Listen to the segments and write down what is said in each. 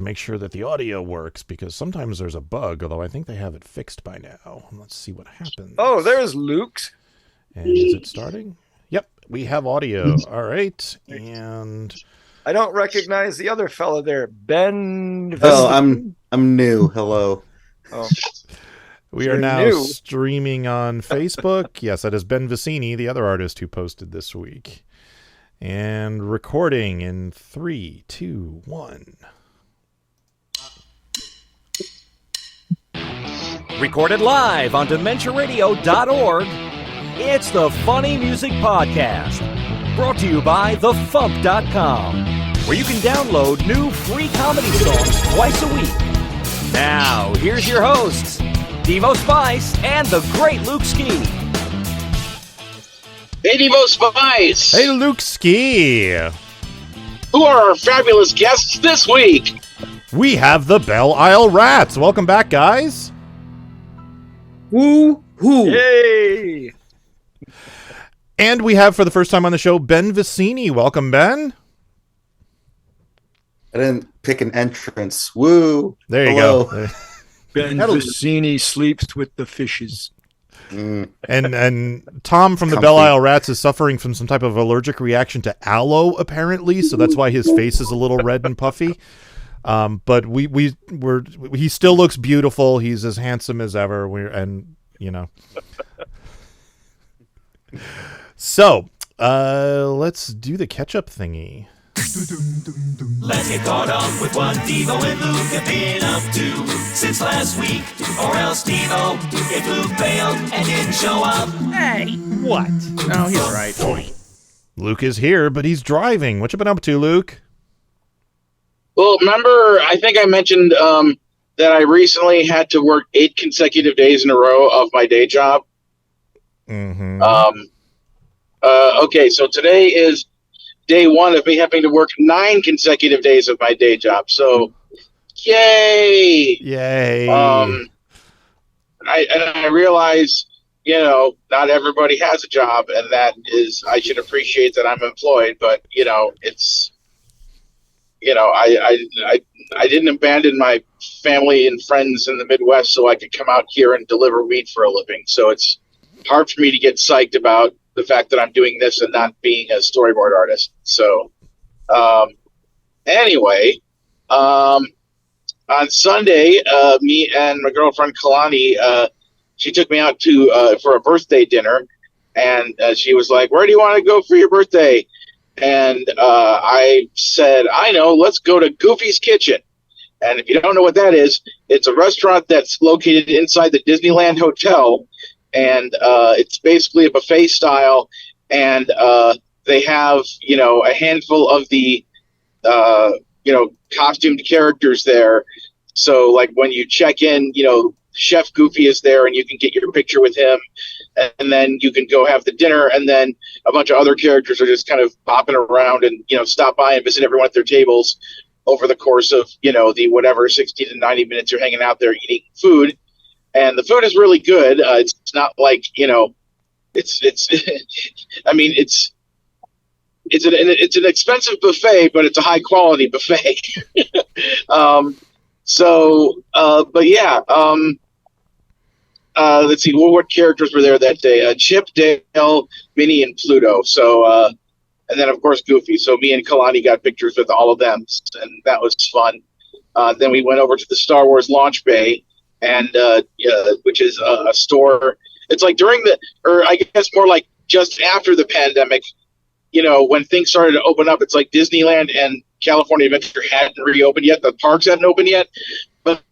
make sure that the audio works, because sometimes there's a bug, although I think they have it fixed by now. Let's see what happens. Oh, there's Luke's. And is it starting? Yep, we have audio. All right, and I don't recognize the other fella there, Ben. Oh, I'm new. Hello. Oh, we are now streaming on Facebook. Yes, that is Ben Visini, the other artist who posted this week. And recording in 3, 2, 1. Recorded live on DementiaRadio.org, it's the Funny Music Podcast. Brought to you by FuMP.com, where you can download new free comedy songs twice a week. Now, here's your hosts, Devo Spice and the great Luke Ski. Hey, Devo Spice! Hey, Luke Ski! Who are our fabulous guests this week? We have the Belle Isle Rats. Welcome back, guys. Woo-hoo! Yay! And we have, for the first time on the show, Ben Visini. Welcome, Ben. I didn't pick an entrance. Woo! There you Hello. go. Ben Visini sleeps with the fishes. And Tom from the Comfy. Belle Isle Rats is suffering from some type of allergic reaction to aloe, apparently, so that's why his face is a little red and puffy. But he still looks beautiful. He's as handsome as ever. So, let's do the catch-up thingy. Let's get caught up with what Devo and Luke have been up to since last week. Or else Devo, if Luke failed and didn't show up. Hey, what? Oh, he's right. Luke is here, but he's driving. What you been up to, Luke? Well, remember, I think I mentioned that I recently had to work 8 consecutive days in a row of my day job. Mm-hmm. Okay, so today is day 1 of me having to work 9 consecutive days of my day job. So, yay! Yay! I realize, not everybody has a job, and that is, I should appreciate that I'm employed, but, it's, I didn't abandon my family and friends in the Midwest so I could come out here and deliver weed for a living. So it's hard for me to get psyched about the fact that I'm doing this and not being a storyboard artist. So, anyway, on Sunday, me and my girlfriend Kalani, she took me out for a birthday dinner, and she was like, "Where do you want to go for your birthday?" And I said, "I know, let's go to Goofy's Kitchen." And if you don't know what that is, it's a restaurant that's located inside the Disneyland Hotel. And it's basically a buffet style. And they have, a handful of the, costumed characters there. So, like, when you check in, Chef Goofy is there and you can get your picture with him. And then you can go have the dinner. And then a bunch of other characters are just kind of popping around and, stop by and visit everyone at their tables over the course of, the whatever 60 to 90 minutes you're hanging out there eating food. And the food is really good. It's not like, it's I mean, it's an expensive buffet, but it's a high quality buffet. But yeah, let's see, what characters were there that day? Chip, Dale, Minnie, and Pluto. So, and then of course Goofy. So me and Kalani got pictures with all of them, and that was fun. Then we went over to the Star Wars launch bay, and which is a store. It's like I guess more like just after the pandemic, when things started to open up. It's like Disneyland and California Adventure hadn't reopened yet. The parks hadn't opened yet, but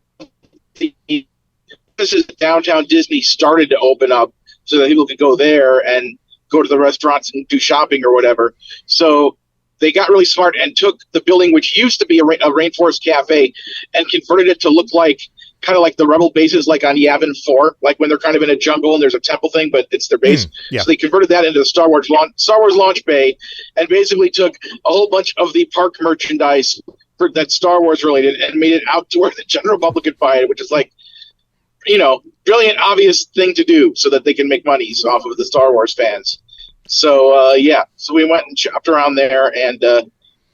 this is downtown Disney started to open up so that people could go there and go to the restaurants and do shopping or whatever. So they got really smart and took the building, which used to be a Rainforest Cafe, and converted it to look like kind of like the rebel bases, like on Yavin 4, like when they're kind of in a jungle and there's a temple thing, but it's their base. Yeah. So they converted that into the Star Wars launch bay, and basically took a whole bunch of the park merchandise that's Star Wars related and made it out to where the general public could buy it, which is like, brilliant, obvious thing to do so that they can make money off of the Star Wars fans. So, so we went and shopped around there, and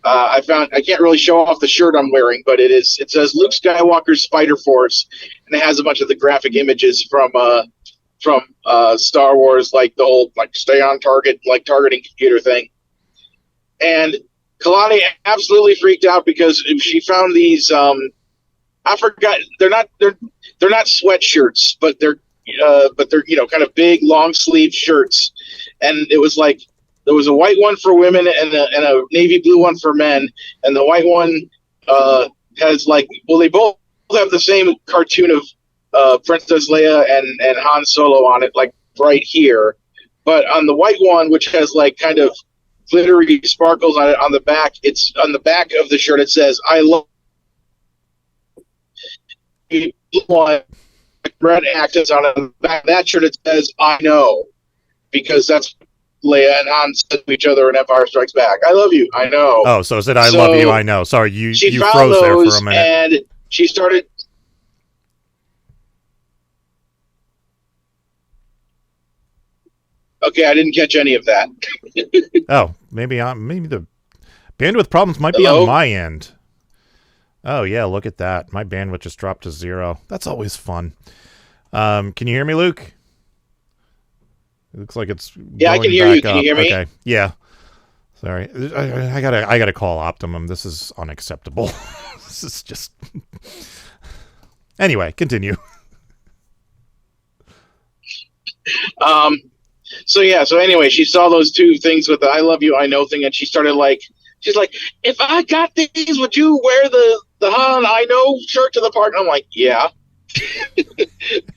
I can't really show off the shirt I'm wearing, but it says Luke Skywalker's Spider Force, and it has a bunch of the graphic images from Star Wars, like the whole like stay on target, like targeting computer thing. And Kalani absolutely freaked out because she found these. I forgot they're not sweatshirts, but they're kind of big long sleeve shirts, and it was like. There was a white one for women and a navy blue one for men. And the white one has they both have the same cartoon of Princess Leia and Han Solo on it, like right here. But on the white one, which has like kind of glittery sparkles on it on the back, it's on the back of the shirt. It says, "I love you." One red accents on the back of that shirt. It says, "I know," because that's Leia and Han said to each other in Empire Strikes Back. "I love you, I know." Oh, so it said, "I love you, I know." Sorry, you froze there for a minute. And she started. Okay, I didn't catch any of that. Oh, maybe the bandwidth problems might be on my end. Oh yeah, look at that. My bandwidth just dropped to 0. That's always fun. Can you hear me, Luke? It looks like it's I can hear you. Can you hear me? Okay. Yeah. Sorry. I gotta call Optimum. This is unacceptable. This is just anyway, continue. So anyway, she saw those two things with the "I love you, I know" thing, and she's like, "If I got these, would you wear the Han I know shirt to the party?" I'm like, "Yeah."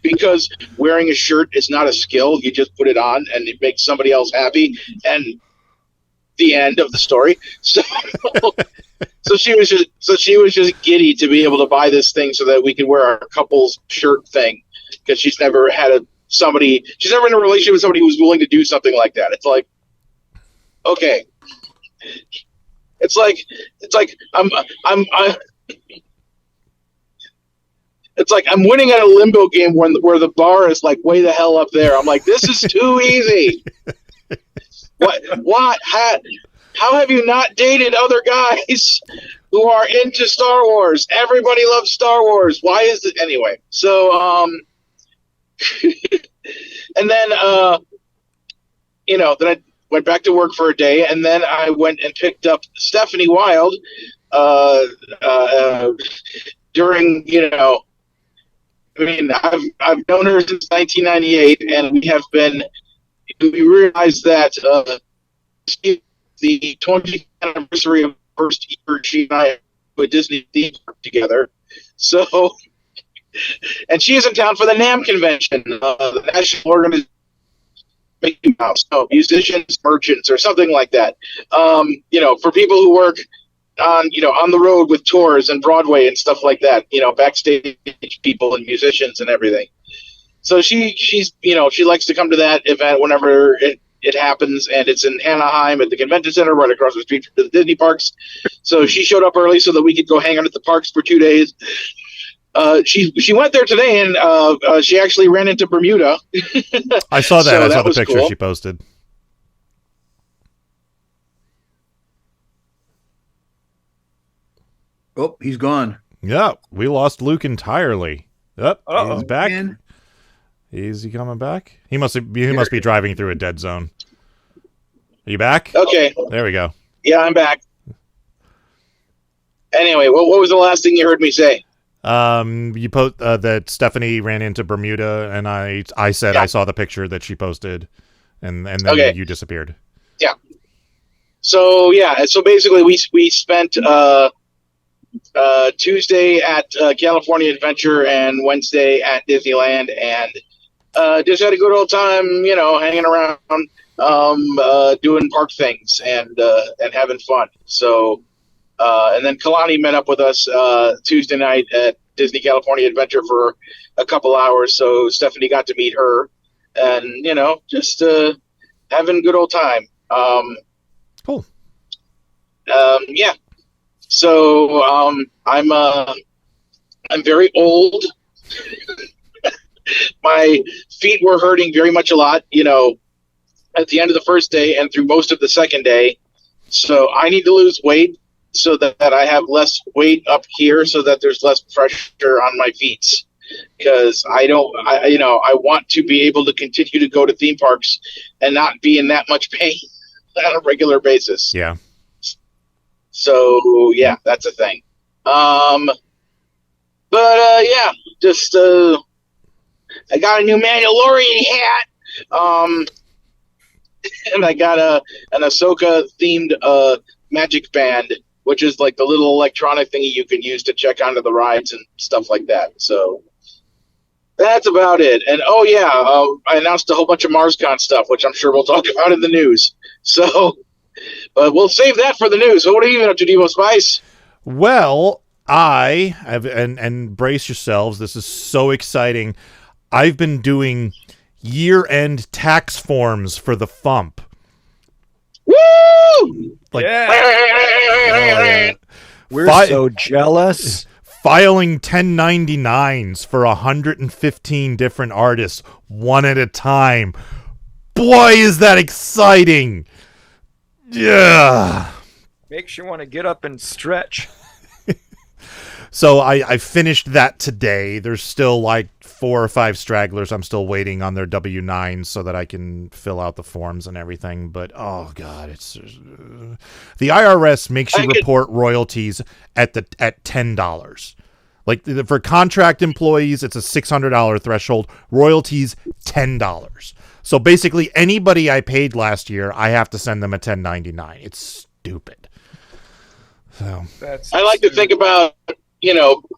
Because wearing a shirt is not a skill. You just put it on and it makes somebody else happy, and the end of the story. So she was just giddy to be able to buy this thing so that we could wear our couple's shirt thing, because she's never she's never in a relationship with somebody who's willing to do something like that. It's like, okay, it's like It's like I'm winning at a limbo game where the bar is like way the hell up there. I'm like, this is too easy. What? How have you not dated other guys who are into Star Wars? Everybody loves Star Wars. Why is it anyway? So and then then I went back to work for a day, and then I went and picked up Stephanie Wild during I've known her since 1998, and we realized that the 20th anniversary of the first year she and I with Disney theme park together. So, and she is in town for the NAMM convention, the National Organization Mickey Mouse, musicians, merchants, or something like that. For people who work on the road with tours and Broadway and stuff like that, backstage people and musicians and everything. So she's she likes to come to that event whenever it happens, and it's in Anaheim at the convention center right across the street from the Disney parks. So she showed up early so that we could go hang out at the parks for 2 days. She went there today, and she actually ran into Bermuda. I saw that. So I saw the was picture cool. she posted. Oh, he's gone. Yeah, we lost Luke entirely. Yep, he's back. Man. Is he coming back? He must be driving through a dead zone. Are you back? Okay. There we go. Yeah, I'm back. Anyway, what was the last thing you heard me say? You that Stephanie ran into Bermuda, and I said I saw the picture that she posted, and then you disappeared. Yeah. So basically we spent Tuesday at California Adventure and Wednesday at Disneyland, and just had a good old time, hanging around, doing park things and having fun. So, and then Kalani met up with us Tuesday night at Disney California Adventure for a couple hours. So Stephanie got to meet her, and just having a good old time. Cool. Yeah. So I'm very old. My feet were hurting very much a lot, at the end of the first day and through most of the second day. So I need to lose weight. so that I have less weight up here, so that there's less pressure on my feet. Because I want to be able to continue to go to theme parks and not be in that much pain on a regular basis. Yeah. So yeah, that's a thing. Just I got a new Mandalorian hat. And I got an Ahsoka themed magic band, which is like the little electronic thingy you can use to check onto the rides and stuff like that. So that's about it. And I announced a whole bunch of MarsCon stuff, which I'm sure we'll talk about in the news. So, but we'll save that for the news. So what are you up to, Devo Spice? Well, I have, and brace yourselves, this is so exciting. I've been doing year-end tax forms for the FuMP. Woo! Like, Yeah. We're so jealous. Filing 1099s for 115 different artists, one at a time. Boy, is that exciting! Yeah. Makes you want to get up and stretch. So I finished that today. There's still like 4 or 5 stragglers. I'm still waiting on their W-9s so that I can fill out the forms and everything. But, oh, God, it's the IRS makes you report royalties at $10. Like, for contract employees, it's a $600 threshold. Royalties, $10. So basically, anybody I paid last year, I have to send them a 1099. It's stupid. So I like to think about,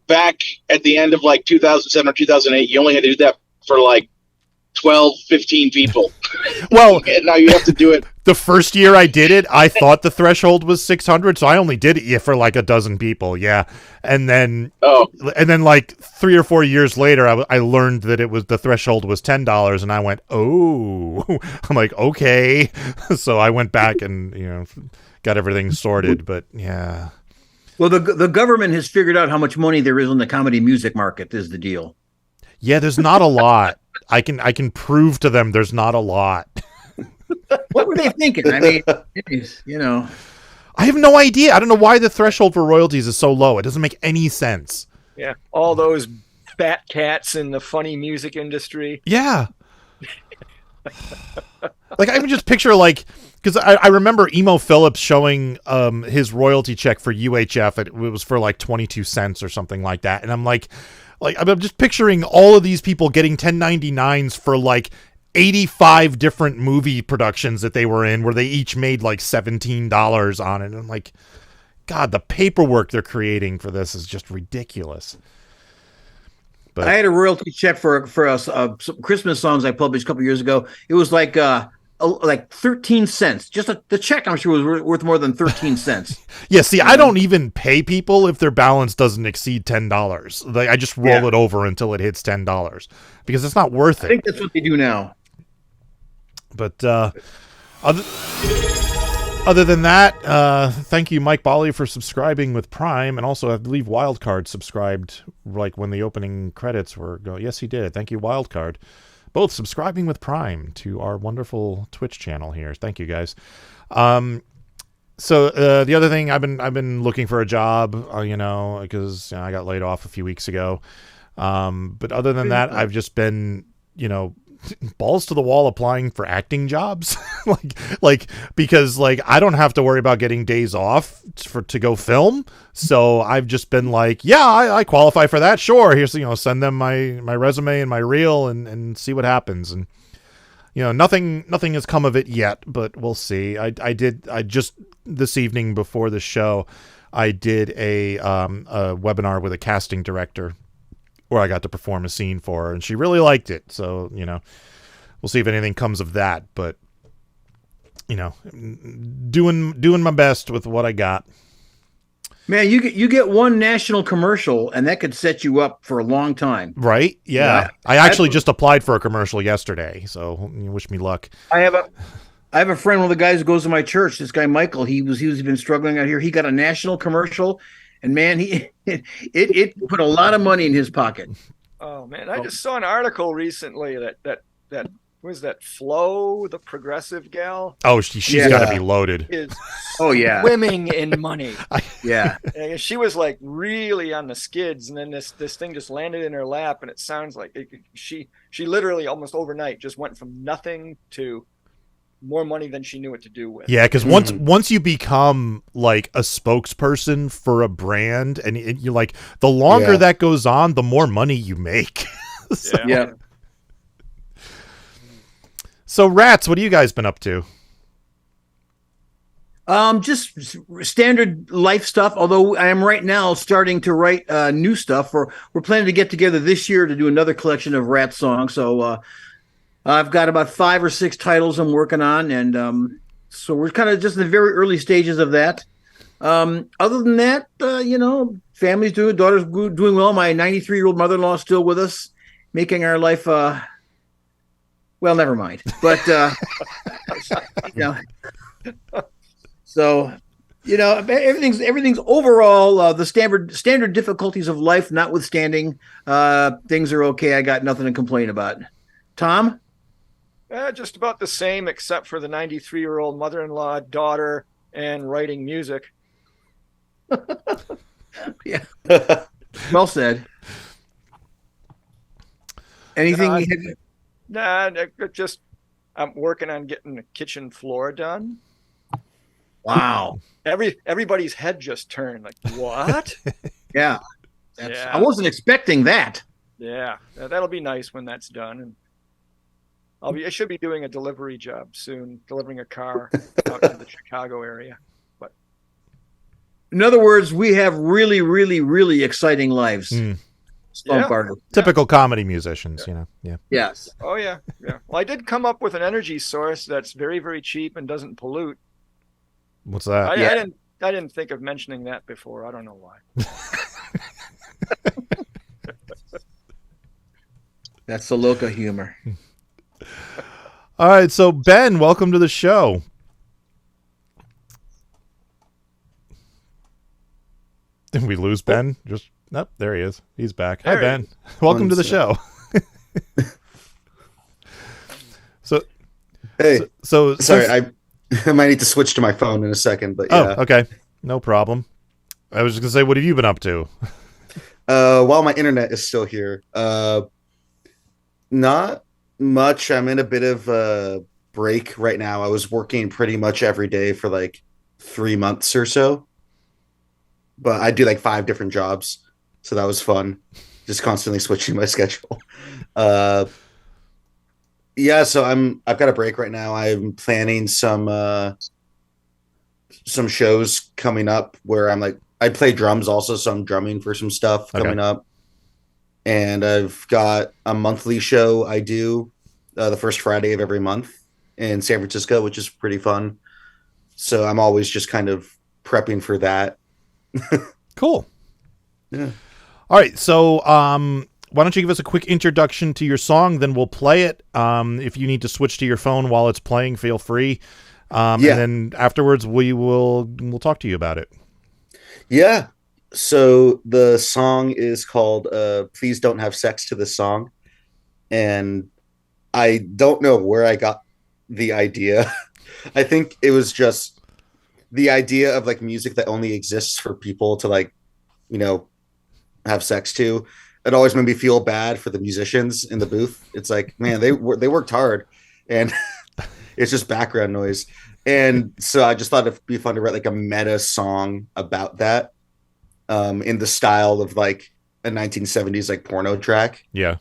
back at the end of like 2007 or 2008, you only had to do that for like 12, 15 people. Well, and now you have to do it. The first year I did it, I thought the threshold was 600, so I only did it for like a dozen people. Yeah. And then like 3 or 4 years later, I learned that the threshold was $10, and I went, oh, I'm like, okay. So I went back and, got everything sorted, but yeah. Well, the government has figured out how much money there is in the comedy music market is the deal. Yeah, there's not a lot. I can prove to them there's not a lot. What were they thinking? I mean, I have no idea. I don't know why the threshold for royalties is so low. It doesn't make any sense. Yeah, all those fat cats in the funny music industry. Yeah. Like, I would just picture, like, because I remember Emo Phillips showing his royalty check for UHF. It was for like 22 cents or something like that. And I'm like I'm just picturing all of these people getting 1099s for like 85 different movie productions that they were in, where they each made like $17 on it. And I'm like, God, the paperwork they're creating for this is just ridiculous. But I had a royalty check for some Christmas songs I published a couple years ago. It was like 13 cents. Just the check, I'm sure, was worth more than 13 cents. Yeah, see, I don't even pay people if their balance doesn't exceed $10. Like, I just roll it over until it hits $10 because it's not worth it. I think that's what they do now. But other than that, thank you, Mike Bolly, for subscribing with Prime, and also I believe Wildcard subscribed like when the opening credits were going. Yes, he did. Thank you, Wildcard. Both subscribing with Prime to our wonderful Twitch channel here. Thank you, guys. So the other thing, I've been looking for a job, because I got laid off a few weeks ago. But other than that, I've just been, balls to the wall applying for acting jobs. because I don't have to worry about getting days off to go film. So I've just been like, yeah, I qualify for that. Sure. Here's, send them my resume and my reel and see what happens. And, nothing has come of it yet, but we'll see. I just this evening before the show, I did a webinar with a casting director where I got to perform a scene for her, and she really liked it. So, we'll see if anything comes of that, but doing my best with what I got. Man, you get one national commercial, and that could set you up for a long time. Right? Yeah. I actually just applied for a commercial yesterday, so wish me luck. I have a friend, one of the guys who goes to my church, this guy Michael, he's been struggling out here. He got a national commercial, and man, it put a lot of money in his pocket. Oh man, I just saw an article recently that who is that? Flo, the progressive gal, Oh, she's got to be loaded. is Oh yeah. swimming in money. Yeah. And she was like really on the skids, and then this thing just landed in her lap, and it sounds like she literally almost overnight just went from nothing to more money than she knew what to do with. Yeah, because once you become like a spokesperson for a brand, and you like, the longer that goes on, the more money you make. Yeah. So, Rats, what have you guys been up to? Just standard life stuff. Although I am right now starting to write new stuff. We're planning to get together this year to do another collection of Rat songs. So I've got about 5 or 6 titles I'm working on, and so we're kind of just in the very early stages of that. Other than that, family's doing, daughter's doing well. My 93-year-old mother-in-law is still with us, making our life. Well, never mind. But so everything's overall the standard difficulties of life notwithstanding, things are okay. I got nothing to complain about. Tom? Just about the same, except for the 93-year-old mother-in-law, daughter, and writing music. Yeah. Well said. Anything? I'm working on getting the kitchen floor done. Wow. Everybody's head just turned. Like, what? Yeah. I wasn't expecting that. Yeah, that'll be nice when that's done, and I should be doing a delivery job soon, delivering a car out to the Chicago area. But in other words, we have really, really, really exciting lives. Typical comedy musicians, Yeah. Yes. Oh yeah. Well, I did come up with an energy source that's very, very cheap and doesn't pollute. What's that? I didn't think of mentioning that before. I don't know why. That's the loca humor. All right, so Ben, welcome to the show. Did we lose Ben? Nope, there he is. He's back. Hi, Ben. Welcome to the show. Hey. So sorry, I might need to switch to my phone in a second, but yeah. Oh, okay. No problem. I was just gonna say, what have you been up to? While my internet is still here, not much. I'm in a bit of a break right now. I was working pretty much every day for like 3 months or so, but I do like 5 different jobs, so that was fun. Just constantly switching my schedule. Yeah, so I've got a break right now. I'm planning some shows coming up where I'm like, I play drums also, so I'm drumming for some stuff coming up. And I've got a monthly show I do the first Friday of every month in San Francisco, which is pretty fun. So I'm always just kind of prepping for that. Cool. Yeah. All right, so why don't you give us a quick introduction to your song, then we'll play it. If you need to switch to your phone while it's playing, feel free. And then afterwards we'll talk to you about it. Yeah. So the song is called Please Don't Have Sex to This Song. And I don't know where I got the idea. I think it was just the idea of like music that only exists for people to like, have sex to. It always made me feel bad for the musicians in the booth. It's like, man, they worked hard, and it's just background noise. And so I just thought it'd be fun to write like a meta song about that, in the style of like a 1970s like porno track. Yeah.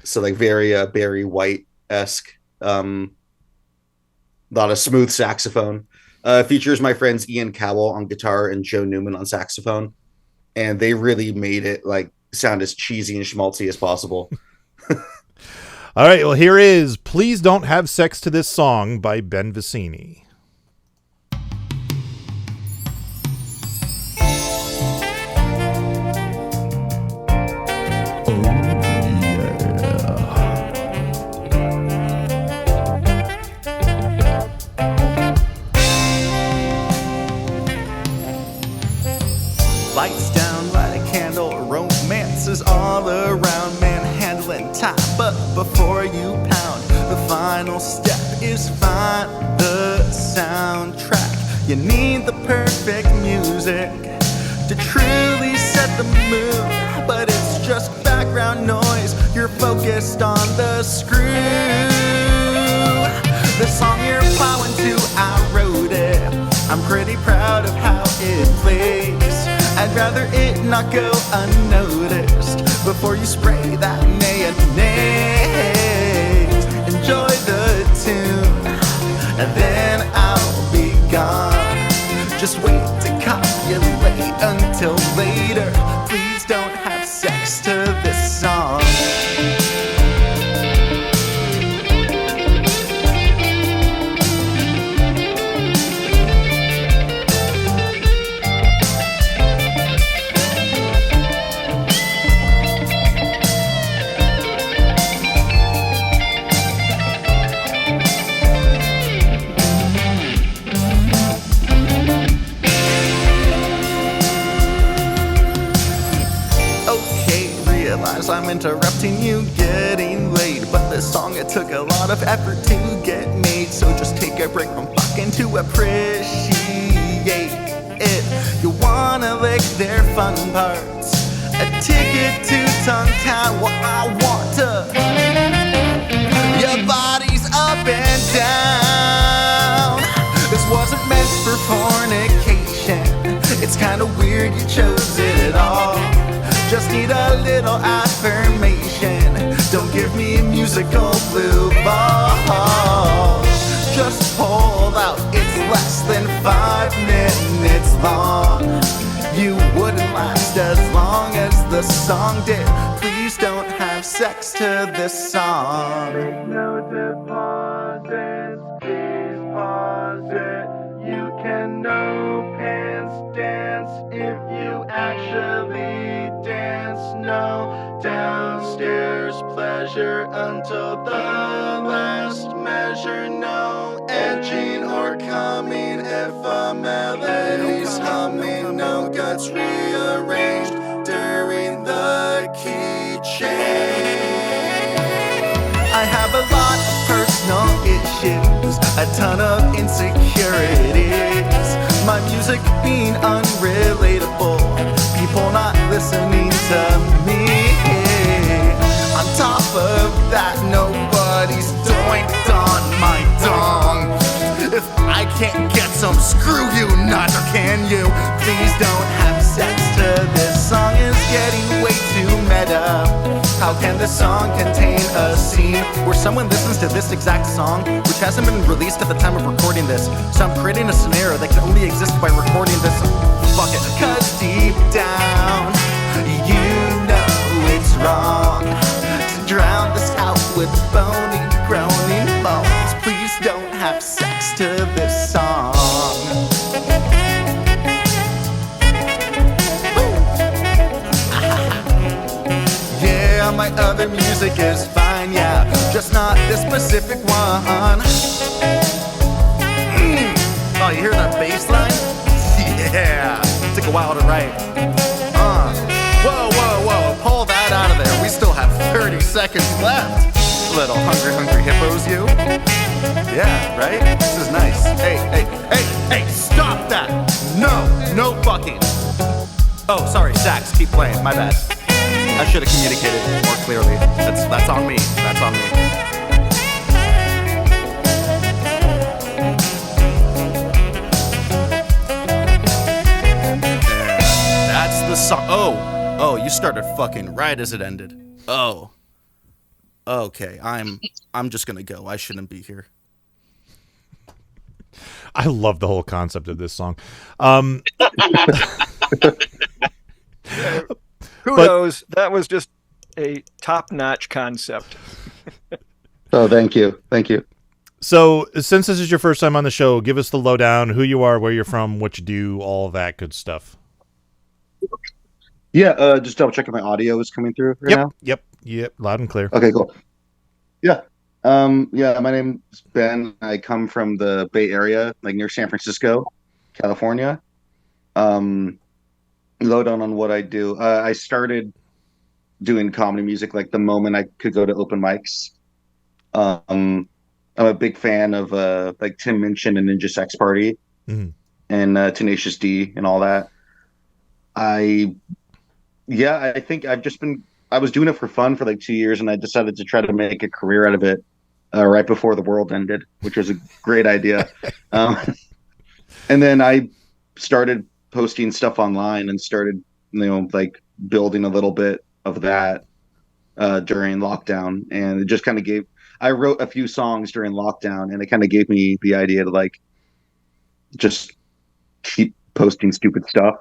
So like very Barry White-esque. A lot of smooth saxophone. Features my friends Ian Cowell on guitar and Joe Newman on saxophone, and they really made it like sound as cheesy and schmaltzy as possible. All right, well, here is Please Don't Have Sex to This Song by Ben Visini. Lights down, light a candle, romance is all around, manhandling time, but before you pound, just background noise. You're focused on the screw. The song you're plowing to, I wrote it. I'm pretty proud of how it plays. I'd rather it not go unnoticed before you spray that mayonnaise. Enjoy the tune, and then I'll be gone. Just wait to copulate until later. Please don't have sex to this song. I'm interrupting you getting late, but this song, it took a lot of effort to get made, so just take a break from fucking to appreciate it. You wanna lick their fun parts, a ticket to Tongue Town. Well, I want to. Your body's up and down. This wasn't meant for fornication. It's kinda weird you chose it at all. Just need a little affirmation. Don't give me musical blue balls. Just hold out, it's less than 5 minutes long. You wouldn't last as long as the song did. Please don't have sex to this song. Make no deposits, please pause it. You can no pants dance if you actually dance. No downstairs pleasure until the last measure. No edging or coming if a melody's humming. No guts rearranged during the key change. I have a lot of personal issues, a ton of insecurities. My music being unrelatable, people not listening to me. On top of that, nobody's doinked on my dong. If I can't get some, screw you, neither can you. Please don't have sex to this song, is getting way too meta. How can this song contain a scene where someone listens to this exact song, which hasn't been released at the time of recording this? So I'm creating a scenario that can only exist by recording this. Fuck it. Cause deep down, you know it's wrong to drown this out with bony, groaning moans. Please don't have sex to this song. Yeah, my other music is fine, yeah, just not this specific one. Oh, you hear that bass line? Yeah, took a while to write. Whoa, whoa, whoa, pull that out of there. We still have 30 seconds left. Little hungry hippos, you. Yeah, right? This is nice. Hey, stop that! No fucking. Oh, sorry, sax, keep playing, my bad. I should have communicated more clearly. That's on me. That's on me. And that's the song. Oh, you started fucking right as it ended. Oh. Okay, I'm just gonna go. I shouldn't be here. I love the whole concept of this song. Kudos. That was just a top-notch concept. Oh, thank you. So, since this is your first time on the show, give us the lowdown, who you are, where you're from, what you do, all of that good stuff. Yeah, just double checking my audio is coming through right now. Yep, loud and clear. Okay, cool. Yeah. My name's Ben. I come from the Bay Area, like near San Francisco, California. Lowdown on what I do. I started doing comedy music like the moment I could go to open mics. I'm a big fan of like Tim Minchin and Ninja Sex Party and Tenacious D and all that. I think I've just been I was doing it for fun for like 2 years, and I decided to try to make a career out of it right before the world ended, which was a great idea. And then I started posting stuff online and started, like building a little bit of that during lockdown. And it just kind of I wrote a few songs during lockdown, and it kind of gave me the idea to like just keep posting stupid stuff.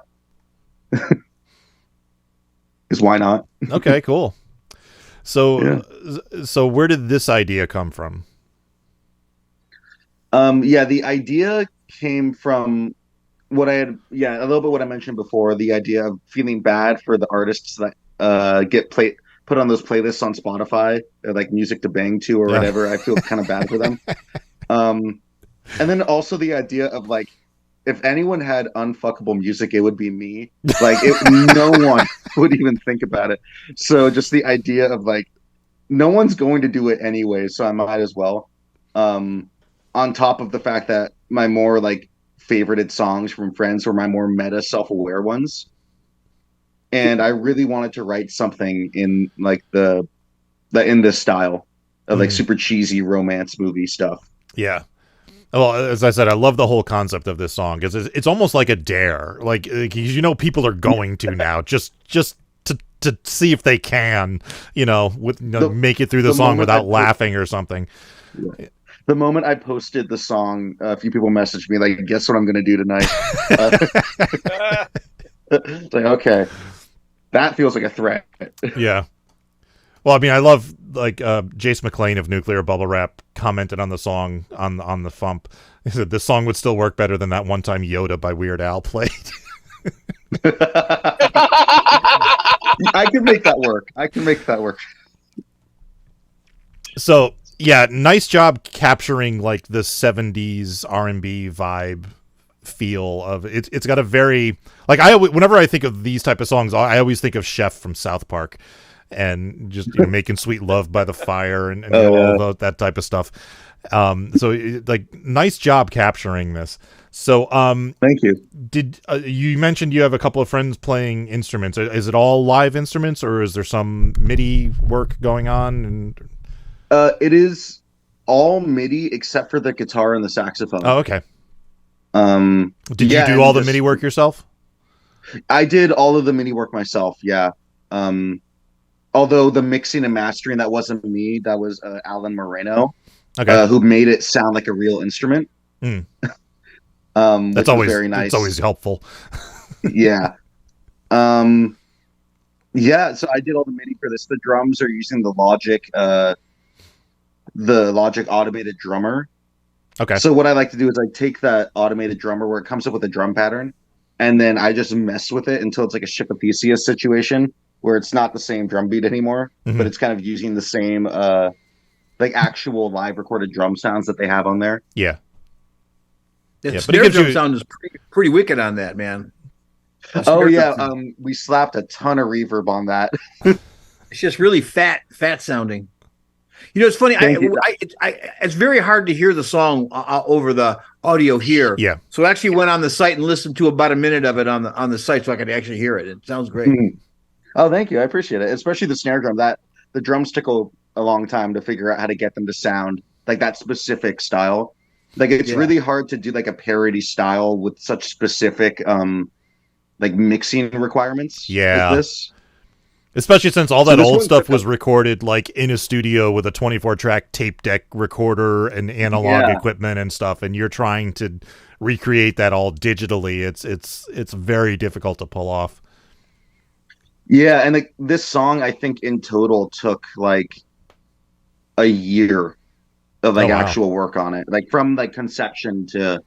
Because why not? Okay, cool. So, so where did this idea come from? The idea came from what I had, a little bit what I mentioned before, the idea of feeling bad for the artists that get put on those playlists on Spotify, or like music to bang to or whatever. I feel kind of bad for them. And then also the idea of like, if anyone had unfuckable music, it would be me. Like, no one would even think about it. So just the idea of like, no one's going to do it anyway, so I might as well. On top of the fact that my more like favorited songs from Friends were my more meta, self-aware ones, and I really wanted to write something in like in this style of like super cheesy romance movie stuff. Yeah. Well, as I said, I love the whole concept of this song because it's almost like a dare. Like people are going to now just to see if they can, make it through the song without laughing or something. Yeah. The moment I posted the song, a few people messaged me like, "Guess what I'm going to do tonight?" It's like, okay, that feels like a threat. Yeah. Well, I mean, I love like Jace McClain of Nuclear Bubble Wrap commented on the song on the FuMP. He said this song would still work better than that one time Yoda by Weird Al played. I can make that work. So yeah, nice job capturing like the 70s R&B vibe feel of it. It's got a very like whenever I think of these type of songs, I always think of Chef from South Park. And just making sweet love by the fire and all that type of stuff. So like nice job capturing this. So thank you. Did you mentioned you have a couple of friends playing instruments? Is it all live instruments or is there some MIDI work going on? And it is all MIDI except for the guitar and the saxophone. Oh, okay. Did you do all the MIDI work yourself? I did all of the MIDI work myself. Yeah. Although the mixing and mastering, that wasn't me. That was Alan Moreno, who made it sound like a real instrument. Mm. That's always very nice. It's always helpful. Yeah. So I did all the MIDI for this. The drums are using the Logic automated drummer. Okay. So what I like to do is I take that automated drummer where it comes up with a drum pattern, and then I just mess with it until it's like a Ship of Theseus situation, where it's not the same drum beat anymore, but it's kind of using the same, like actual live recorded drum sounds that they have on there. Yeah. The snare drum sound is pretty wicked on that, man. We slapped a ton of reverb on that. It's just really fat sounding. It's funny. It's very hard to hear the song over the audio here. Yeah. So I actually went on the site and listened to about a minute of it on the site so I could actually hear it. It sounds great. Mm-hmm. Oh, thank you. I appreciate it. Especially the snare drum. That the drums took a long time to figure out how to get them to sound like that specific style. Like it's really hard to do like a parody style with such specific like mixing requirements. Yeah. Like this. Especially since all that old stuff was recorded like in a studio with a 24-track tape deck recorder and analog equipment and stuff, and you're trying to recreate that all digitally. It's very difficult to pull off. Yeah, and like this song, I think in total took like a year of like actual work on it, like from like conception to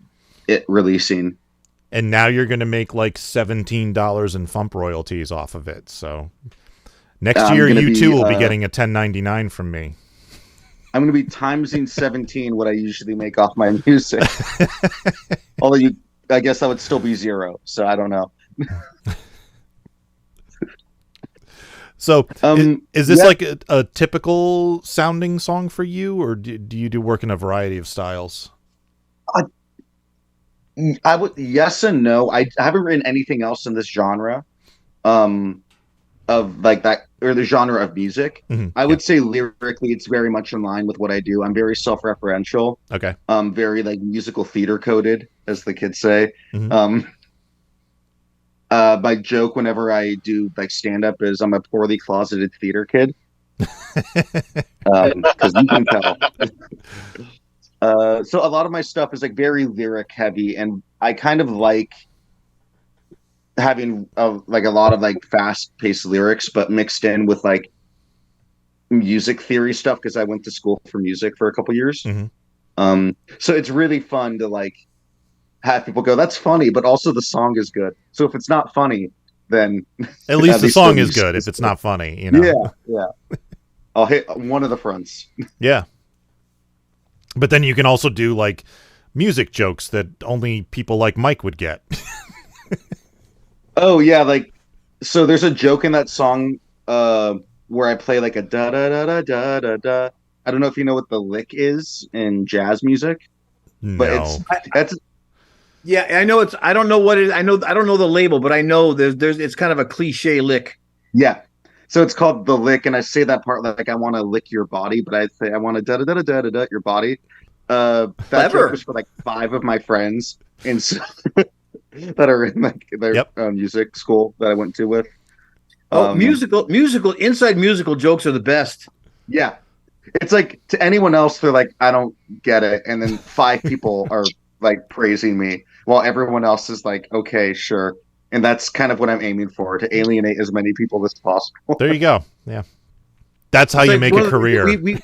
it releasing. And now you're going to make like $17 in FuMP royalties off of it. So next year, you too will be getting a 1099 from me. I'm going to be timesing 17 what I usually make off my music. Although I guess that would still be zero. So I don't know. So is this like a typical sounding song for you, or do you work in a variety of styles? I would yes and no. I haven't written anything else in this genre. of like that, or the genre of music. Mhm. I would say lyrically, it's very much in line with what I do. I'm very self-referential. Okay. Very like musical theater coded, as the kids say. Mhm. My joke whenever I do like stand up is I'm a poorly closeted theater kid. Because you can tell. So a lot of my stuff is like very lyric heavy, and I kind of like having like a lot of like fast paced lyrics, but mixed in with like music theory stuff because I went to school for music for a couple years. Mhm. So it's really fun to like have people go, "That's funny," but also the song is good. So if it's not funny, then At least the least song the is music good. is If it's not funny, you know. Yeah. I'll hit one of the fronts. Yeah. But then you can also do like music jokes that only people like Mike would get. Oh yeah, like so there's a joke in that song where I play like a da da da da da da da. I don't know if you know what the lick is in jazz music, but No. that's Yeah, I know it's. I don't know what it. I know. I don't know the label, but I know there's. It's kind of a cliche lick. yeah. So it's called the lick, and I say that part like I want to lick your body, but I say I want to da da da da da da your body. That Clever. joke was for like 5 of my friends, and so that are in like their music school that I went to with. Musical inside musical jokes are the best. Yeah, it's like to anyone else, they're like, I don't get it, and then 5 people are like praising me, while everyone else is like, okay, sure. And that's kind of what I'm aiming for, to alienate as many people as possible. There you go. Yeah. That's how It's you like make one a of the- career we-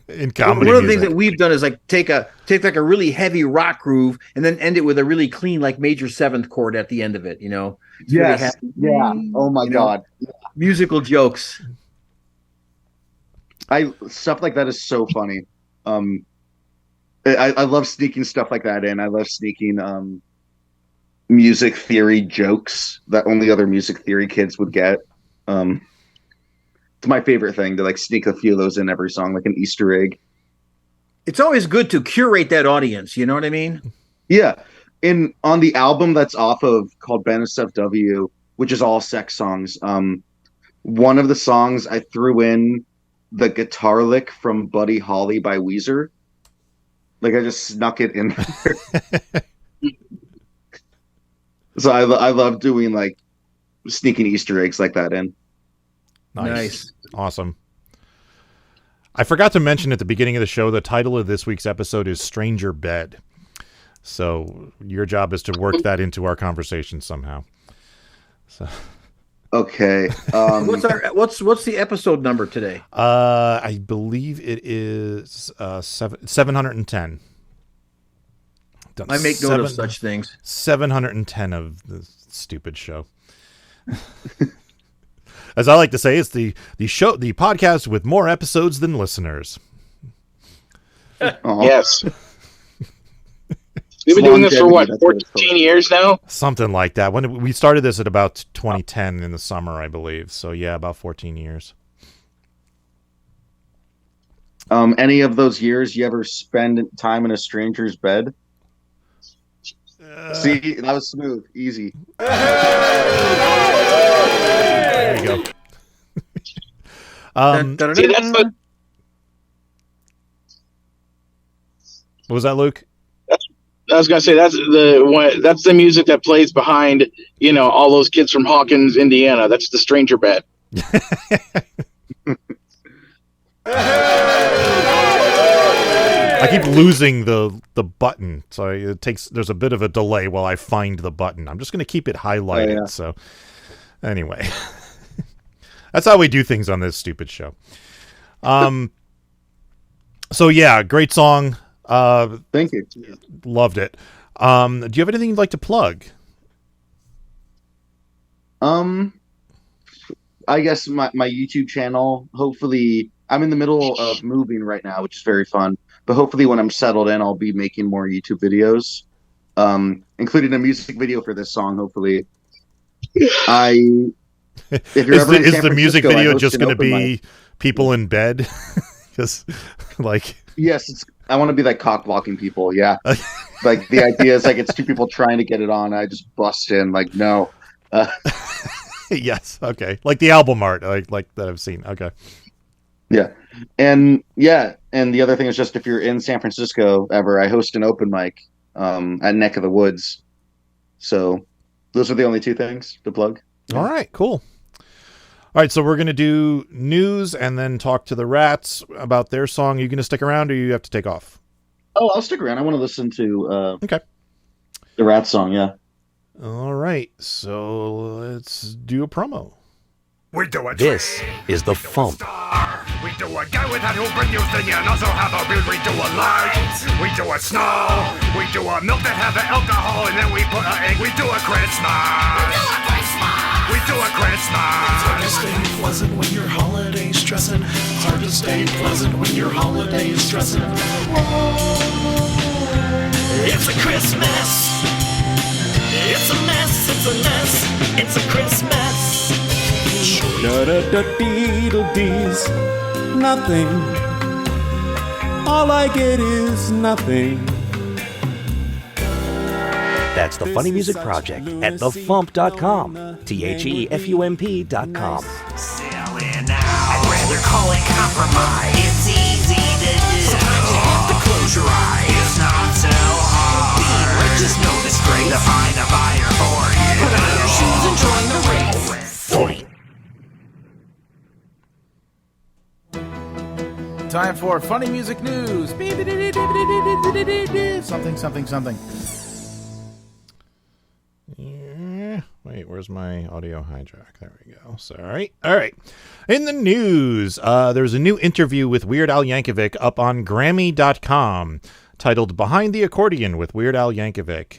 in comedy One of the music. things that we've done is like take like a really heavy rock groove and then end it with a really clean like major 7th chord at the end of it. You know. It's really Yes. happy. Yeah. Oh my You know? God. Musical jokes. Stuff like that is so funny. I love sneaking stuff like that in. I love sneaking music theory jokes that only other music theory kids would get. It's my favorite thing to like sneak a few of those in every song, like an Easter egg. It's always good to curate that audience. You know what I mean? Yeah. On the album that's off of called Ben SFW, which is all sex songs, one of the songs I threw in the guitar lick from Buddy Holly by Weezer. Like I just snuck it in there. So I love doing like sneaking Easter eggs like that in. Nice. Awesome. I forgot to mention at the beginning of the show, the title of this week's episode is Stranger Bed. So your job is to work that into our conversation somehow. So Okay. What's the episode number today? I believe it is 710. I make note of such things. 710 of the stupid show. As I like to say, it's the podcast with more episodes than listeners. Yes. We've been doing this for what, 14 years now? Something like that. When we started this at about 2010 in the summer, I believe. So yeah, about 14 years. Any of those years you ever spend time in a stranger's bed? See, that was smooth, easy. There you go. See, that's what, What was that, Luke? I was gonna say that's the music that plays behind, all those kids from Hawkins, Indiana. That's the Stranger Bed. I keep losing the button, so there's a bit of a delay while I find the button. I'm just going to keep it highlighted. Oh, yeah. So anyway, that's how we do things on this stupid show. So yeah, great song. Thank you. Loved it. Do you have anything you'd like to plug? I guess my YouTube channel, hopefully I'm in the middle of moving right now, which is very fun. But hopefully when I'm settled in, I'll be making more YouTube videos, including a music video for this song, hopefully. If you're Is ever in San the music Francisco, I video host just an going to open be mic. people in bed? Because like... Yes, I want to be like cock blocking people. Yeah, like the idea is like it's 2 people trying to get it on. I just bust in like no. Yes. Okay. Like the album art, like that I've seen. Okay. Yeah. And the other thing is just if you're in San Francisco ever, I host an open mic at Neck of the Woods. So those are the only two things to plug. All right, cool. All right, so we're going to do news and then talk to the Rats about their song. Are you going to stick around or you have to take off? Oh, I'll stick around. I want to listen to okay. the Rats song, yeah. All right, so let's do a promo. We do a This is the FuMP. We do a guy with that who produced the and also have a beard. We do a light. We do a snow. We do a milk that have the alcohol, and then we put an egg. We do a Christmas. We do a Christmas. It's hard to stay pleasant when your holiday's stressing. It's hard to stay pleasant when your holiday's stressing. It's a Christmas. It's a mess. It's a mess. It's a Christmas. Da-da-da-dee-dee-dees. Nothing. All I get is nothing. That's the Funny Music Project at thefump.com. THEFUMP.com. Selling out. I'd rather call it compromise. It's easy to do. Sometimes you have to close your eyes. It's not so hard. Being rich is no disgrace. To find a buyer for you. Put on your shoes and join the race. Time for funny music news. Something, something, something. Yeah. Wait, where's my audio hijack? There we go. Sorry. All right. In the news, there's a new interview with Weird Al Yankovic up on Grammy.com titled Behind the Accordion with Weird Al Yankovic.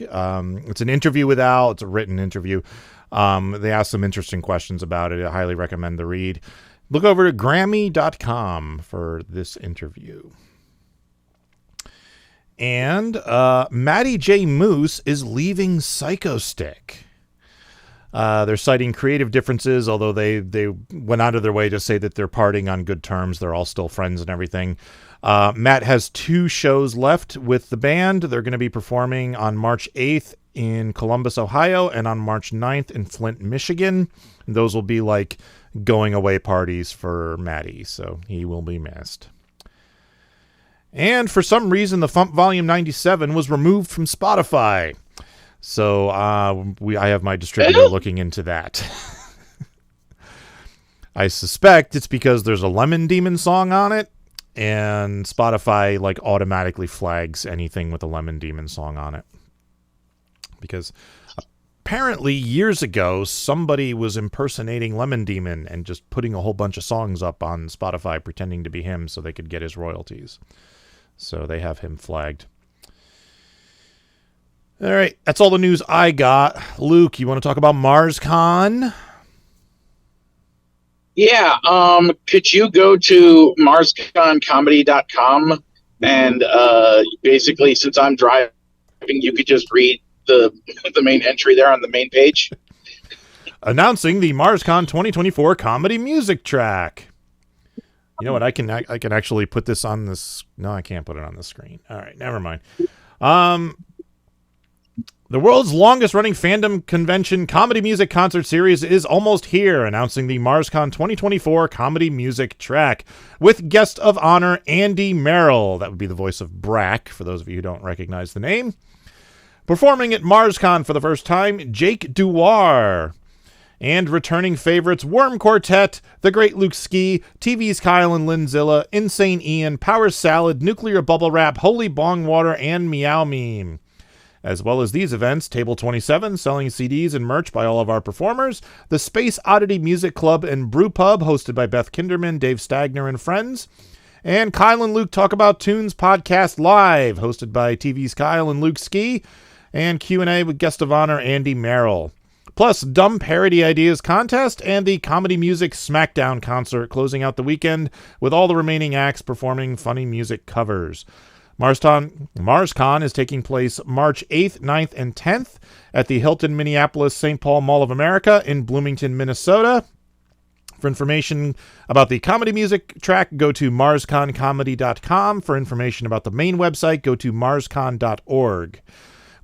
It's an interview with Al. It's a written interview. They asked some interesting questions about it. I highly recommend the read. Look over to Grammy.com for this interview. And Matty J. Moose is leaving Psychostick. They're citing creative differences, although they went out of their way to say that they're parting on good terms. They're all still friends and everything. Matt has 2 shows left with the band. They're going to be performing on March 8th in Columbus, Ohio, and on March 9th in Flint, Michigan. And those will be like going away parties for Matty, so he will be missed. And for some reason, the FuMP Volume 97 was removed from Spotify. So I have my distributor looking into that. I suspect it's because there's a Lemon Demon song on it, and Spotify like automatically flags anything with a Lemon Demon song on it. Because apparently years ago, somebody was impersonating Lemon Demon and just putting a whole bunch of songs up on Spotify pretending to be him so they could get his royalties. So they have him flagged. All right, that's all the news I got. Luke, you want to talk about MarsCon? Yeah, could you go to MarsConComedy.com and basically, since I'm driving, you could just read the main entry there on the main page. Announcing the MarsCon 2024 comedy music track. You know what? I can actually put this on this. No, I can't put it on the screen. All right, never mind. The world's longest running fandom convention comedy music concert series is almost here, announcing the MarsCon 2024 comedy music track with guest of honor Andy Merrill. That would be the voice of Brack, for those of you who don't recognize the name. Performing at MarsCon for the first time, Jake Duar. And returning favorites Worm Quartet, The Great Luke Ski, TV's Kyle and Linzilla, Insane Ian, Power Salad, Nuclear Bubble Wrap, Holy Bong Water, and Meow Meme. As well as these events, Table 27, selling CDs and merch by all of our performers, the Space Oddity Music Club and Brew Pub, hosted by Beth Kinderman, Dave Stagner, and friends, and Kyle and Luke Talk About Tunes Podcast Live, hosted by TV's Kyle and Luke Ski, and Q&A with guest of honor Andy Merrill. Plus, Dumb Parody Ideas Contest and the Comedy Music Smackdown Concert, closing out the weekend with all the remaining acts performing funny music covers. MarsCon is taking place March 8th, 9th, and 10th at the Hilton Minneapolis St. Paul Mall of America in Bloomington, Minnesota. For information about the comedy music track, go to MarsConComedy.com. For information about the main website, go to MarsCon.org.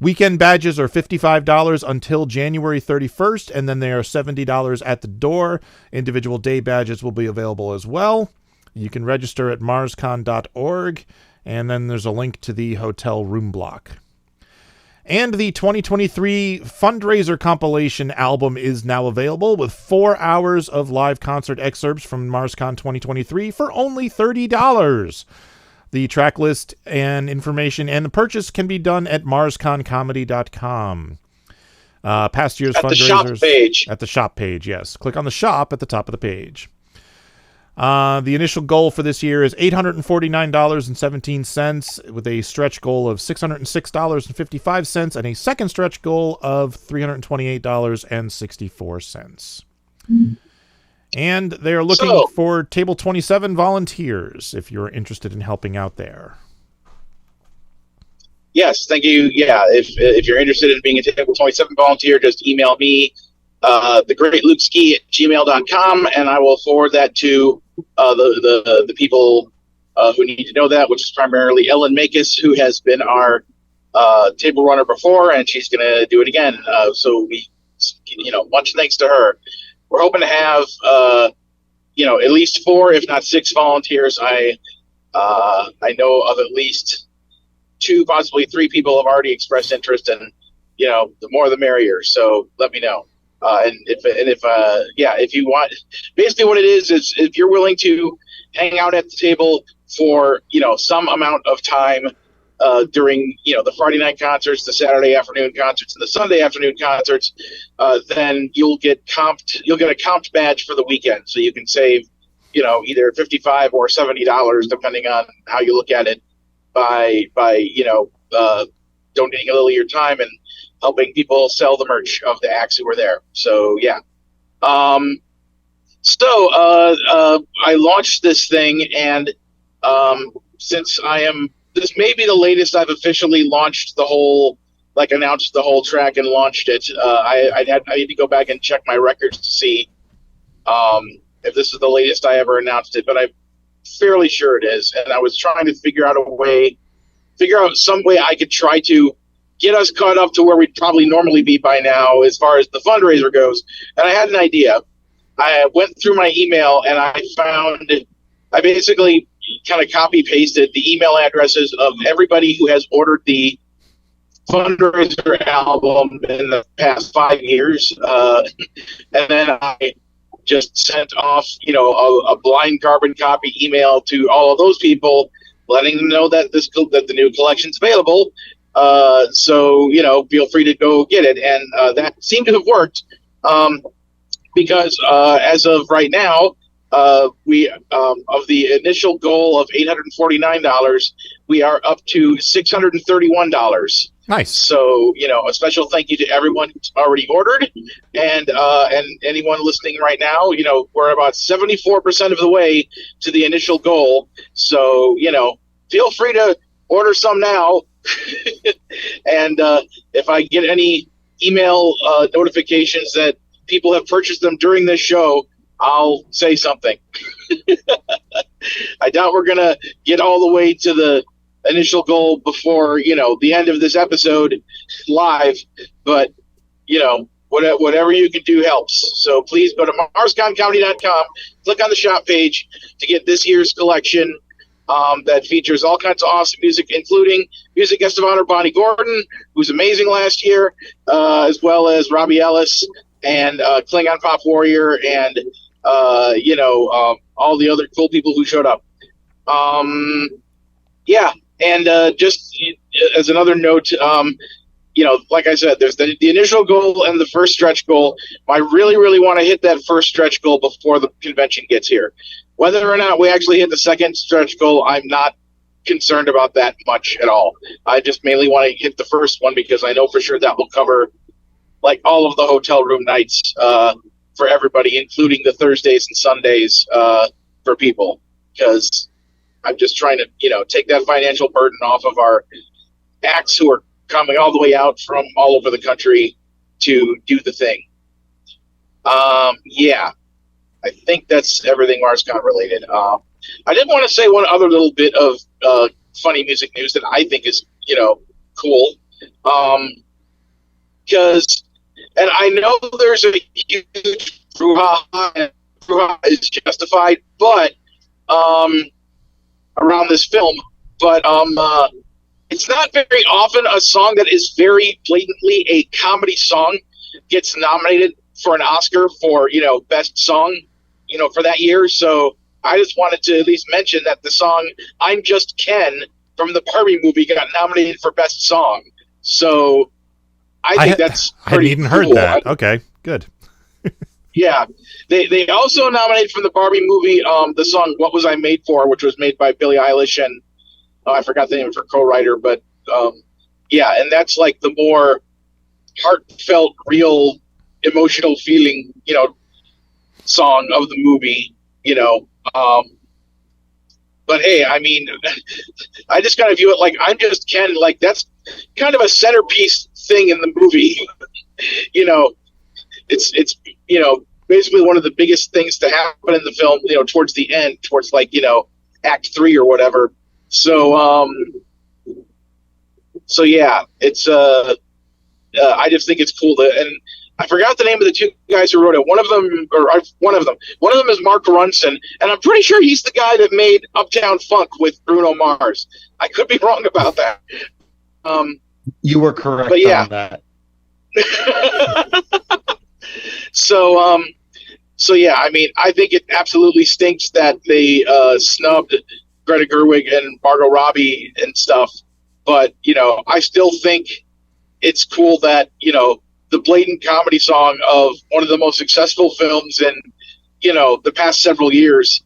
Weekend badges are $55 until January 31st, and then they are $70 at the door. Individual day badges will be available as well. You can register at MarsCon.org, and then there's a link to the hotel room block. And the 2023 fundraiser compilation album is now available with 4 hours of live concert excerpts from MarsCon 2023 for only $30. The track list and information and the purchase can be done at MarsConComedy.com. Past year's at fundraisers. The shop page. At the shop page, yes. Click on the shop at the top of the page. The initial goal for this year is $849.17 with a stretch goal of $606.55 and a second stretch goal of $328.64. And they are looking for Table 27 volunteers if you're interested in helping out there. Yes, thank you. Yeah, if you're interested in being a Table 27 volunteer, just email me, thegreatlukesky@gmail.com, and I will forward that to the people who need to know that, which is primarily Ellen Makis, who has been our table runner before, and she's going to do it again. So we, much thanks to her. We're hoping to have, at least 4, if not 6 volunteers. I know of at least 2, possibly 3 people have already expressed interest, and the more the merrier. So let me know. If you want, basically what it is if you're willing to hang out at the table for some amount of time during the Friday night concerts, the Saturday afternoon concerts, and the Sunday afternoon concerts, then you'll get a comped badge for the weekend, so you can save either $55 or $70 depending on how you look at it by donating a little of your time and helping people sell the merch of the acts who were there. So yeah. I launched this thing, and since this may be the latest I've officially launched the whole, announced the whole track and launched it. I need to go back and check my records to see if this is the latest I ever announced it, but I'm fairly sure it is. And I was trying to figure out some way I could try to get us caught up to where we'd probably normally be by now as far as the fundraiser goes. And I had an idea. I went through my email and I basically kind of copy pasted the email addresses of everybody who has ordered the fundraiser album in the past 5 years. And then I just sent off, a blind carbon copy email to all of those people, letting them know that that the new collection's available. So feel free to go get it. And that seemed to have worked because as of right now, we of the initial goal of $849, we are up to $631. Nice. So a special thank you to everyone who's already ordered, and anyone listening right now. We're about 74% of the way to the initial goal. So feel free to order some now. And if I get any email notifications that people have purchased them during this show, I'll say something. I doubt we're going to get all the way to the initial goal before, the end of this episode live, but, whatever you can do helps. So please go to MarsConComedy.com, click on the shop page to get this year's collection. That features all kinds of awesome music, including music guest of honor Bonnie Gordon, who's amazing last year, as well as Robbie Ellis and Klingon Pop Warrior, and all the other cool people who showed up. Just as another note, like I said, there's the initial goal and the first stretch goal. I really, really want to hit that first stretch goal before the convention gets here. Whether or not we actually hit the second stretch goal, I'm not concerned about that much at all. I just mainly want to hit the first one because I know for sure that will cover all of the hotel room nights for everybody, including the Thursdays and Sundays for people, because I'm just trying to, take that financial burden off of our acts who are coming all the way out from all over the country to do the thing. I think that's everything MarsCon related. I did want to say one other little bit of funny music news that I think is, cool. Because, and I know there's a huge brouhaha, and brouhaha is justified, but around this film, but it's not very often a song that is very blatantly a comedy song gets nominated for an Oscar for, best song, for that year. So I just wanted to at least mention that the song "I'm Just Ken" from the Barbie movie got nominated for best song. So I think that's pretty I hadn't even cool. heard that. Okay, good. Yeah. They also nominated from the Barbie movie the song "What Was I Made For," which was made by Billie Eilish and I forgot the name of her co-writer, but yeah, and that's like the more heartfelt, real, emotional feeling, song of the movie, but hey, I mean, I just kind of view it like "I'm Just Ken," like that's kind of a centerpiece thing in the movie. It's basically one of the biggest things to happen in the film, towards the end, towards like, Act 3 or whatever. So yeah, it's I just think it's cool and I forgot the name of the two guys who wrote it. One of them is Mark Ronson, and I'm pretty sure he's the guy that made Uptown Funk with Bruno Mars. I could be wrong about that. You were correct but yeah. on that. So yeah, I mean, I think it absolutely stinks that they snubbed Greta Gerwig and Margot Robbie and stuff. But, I still think it's cool that, the blatant comedy song of one of the most successful films in, the past several years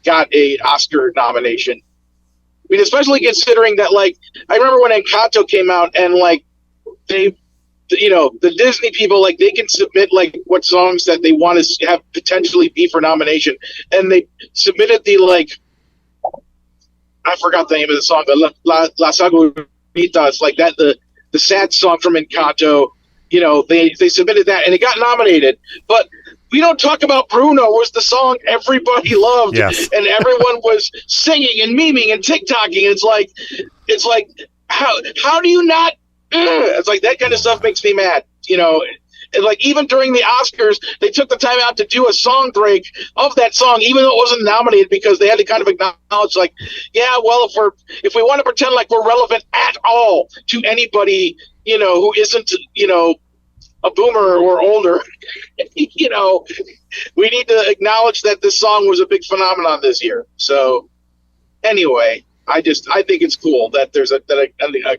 got a Oscar nomination. I mean, especially considering that, like, I remember when Encanto came out and, like, they, the Disney people, like, they can submit, like, what songs that they want to have potentially be for nomination. And they submitted the, like, I forgot the name of the song, but Las Agüitas, like that, the sad song from Encanto, they submitted that and it got nominated. But we don't talk about Bruno was the song everybody loved. Yes. And everyone was singing and memeing and TikToking. It's like, how do you not, it's like that kind of stuff makes me mad, And like even during the Oscars, they took the time out to do a song break of that song, even though it wasn't nominated, because they had to kind of acknowledge, like, yeah, well, if we want to pretend like we're relevant at all to anybody, who isn't, a boomer or older, we need to acknowledge that this song was a big phenomenon this year. So anyway, I think it's cool that there's a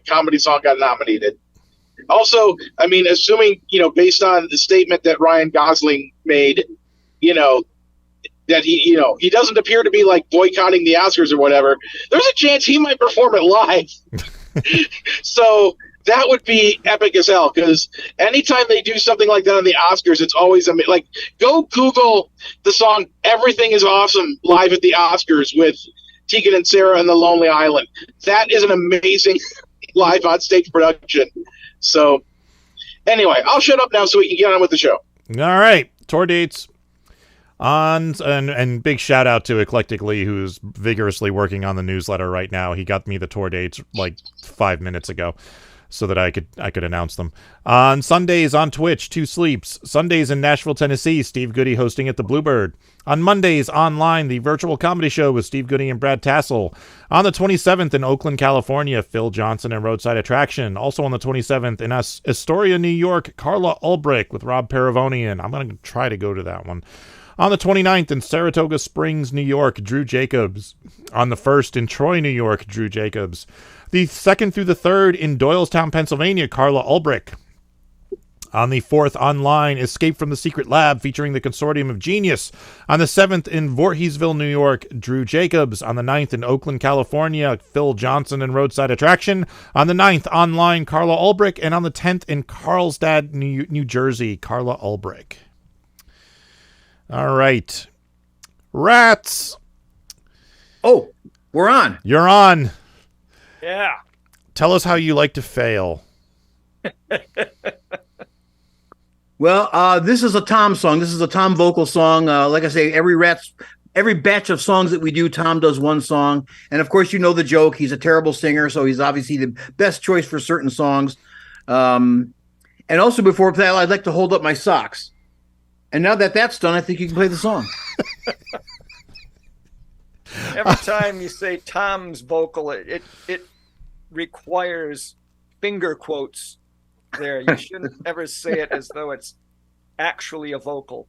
comedy song got nominated. Also, I mean, assuming, based on the statement that Ryan Gosling made, that he doesn't appear to be like boycotting the Oscars or whatever, there's a chance he might perform it live. So that would be epic as hell, because anytime they do something like that on the Oscars, it's always like, go Google the song "Everything Is Awesome" live at the Oscars with Tegan and Sarah and the Lonely Island. That is an amazing live on stage production. So anyway, I'll shut up now so we can get on with the show. All right, tour dates and big shout out to Eclectic Lee, who's vigorously working on the newsletter right now. He got me the tour dates like 5 minutes ago, so that I could announce them. On Sundays on Twitch, 2 Sleeps. Sundays in Nashville, Tennessee, Steve Goody hosting at the Bluebird. On Mondays online, the virtual comedy show with Steve Goody and Brad Tassel. On the 27th in Oakland, California, Phil Johnson and Roadside Attraction. Also on the 27th in Astoria, New York, Carla Ulbrich with Rob Paravonian. I'm going to try to go to that one. On the 29th in Saratoga Springs, New York, Drew Jacobs. On the 1st in Troy, New York, Drew Jacobs. The 2nd through the 3rd in Doylestown, Pennsylvania, Carla Ulbrich. On the 4th online, Escape from the Secret Lab featuring the Consortium of Genius. On the 7th in Voorheesville, New York, Drew Jacobs. On the 9th in Oakland, California, Phil Johnson and Roadside Attraction. On the 9th online, Carla Ulbrich. And on the 10th in Carlsbad, New Jersey, Carla Ulbrich. All right. Rats. Oh, we're on. You're on. Yeah. Tell us how you like to fail. Well, this is a Tom song. This is a Tom vocal song. Like I say, every Rats every batch of songs that we do, Tom does one song. And of course, you know the joke. He's a terrible singer, so he's obviously the best choice for certain songs. And also before that, I'd like to hold up my socks. And now that that's done, I think you can play the song. Every time you say Tom's vocal, it requires finger quotes there. You shouldn't ever say it as though it's actually a vocal.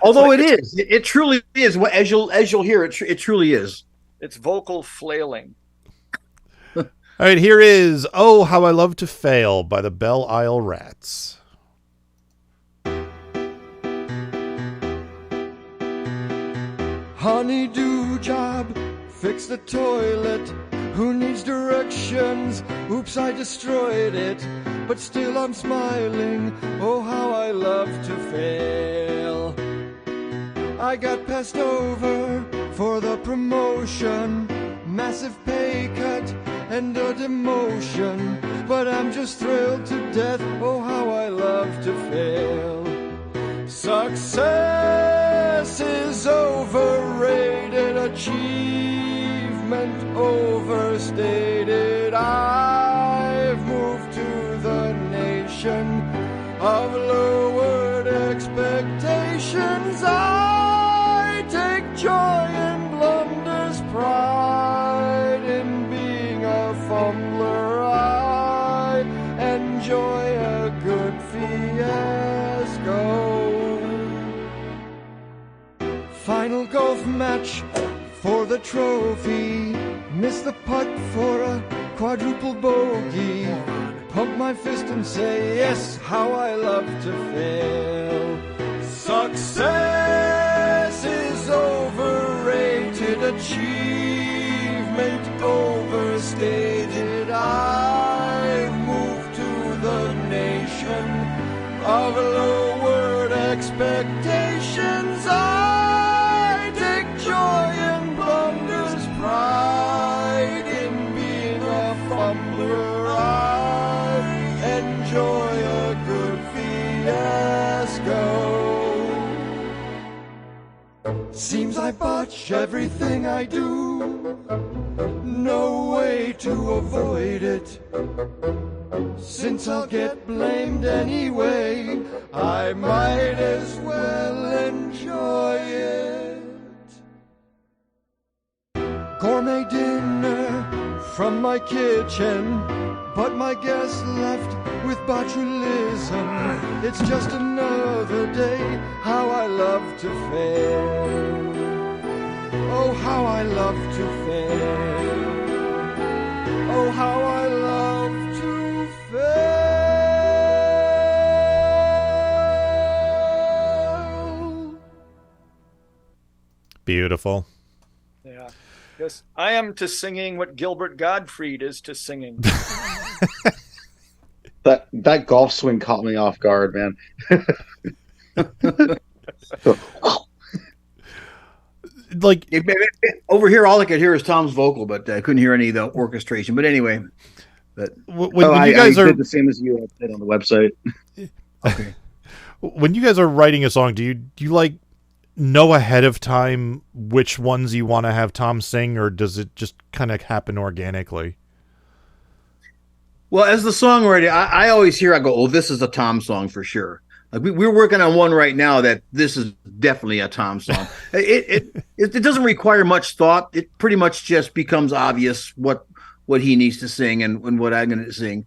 Although it truly is. As you'll hear, it truly is. It's vocal flailing. All right, here is "Oh How I Love to Fail" by the Belle Isle Rats. Honey-do job, fix the toilet. Who needs directions? Oops, I destroyed it. But still I'm smiling. Oh, how I love to fail. I got passed over for the promotion. Massive pay cut and a demotion. But I'm just thrilled to death. Oh, how I love to fail. Success is overrated, achievement overstated. I've moved to the nation of lowered expectations. I take joy in blunders, pride in being a fumbler. I enjoy a good fiasco. Final golf match for the trophy. Miss the putt for a quadruple bogey. Pump my fist and say, yes, how I love to fail. Success is overrated, achievement overstated. I've moved to the nation of lowered expectations. I take joy in blunders, pride in being a fumbler. I enjoy a good fiasco. Seems I botch everything I do. No way to avoid it. Since I'll get blamed anyway, I might as well enjoy it. Gourmet dinner from my kitchen, but my guests left with botulism. It's just another day. How I love to fail. Oh, how I love to fail. Oh, how I love to fail. Beautiful. Yeah. Yes, I am to singing what Gilbert Gottfried is to singing. That golf swing caught me off guard, man. Like over here, all I could hear is Tom's vocal, but I couldn't hear any of the orchestration. But anyway, when you guys are did the same as you did on the website. Okay. When you guys are writing a song, do you like know ahead of time which ones you want to have Tom sing, or does it just kind of happen organically? Well, as the songwriter, I always hear, I go, oh, this is a Tom song for sure. Like we're working on one right now that this is definitely a Tom song. It doesn't require much thought. It pretty much just becomes obvious what he needs to sing and what I'm going to sing.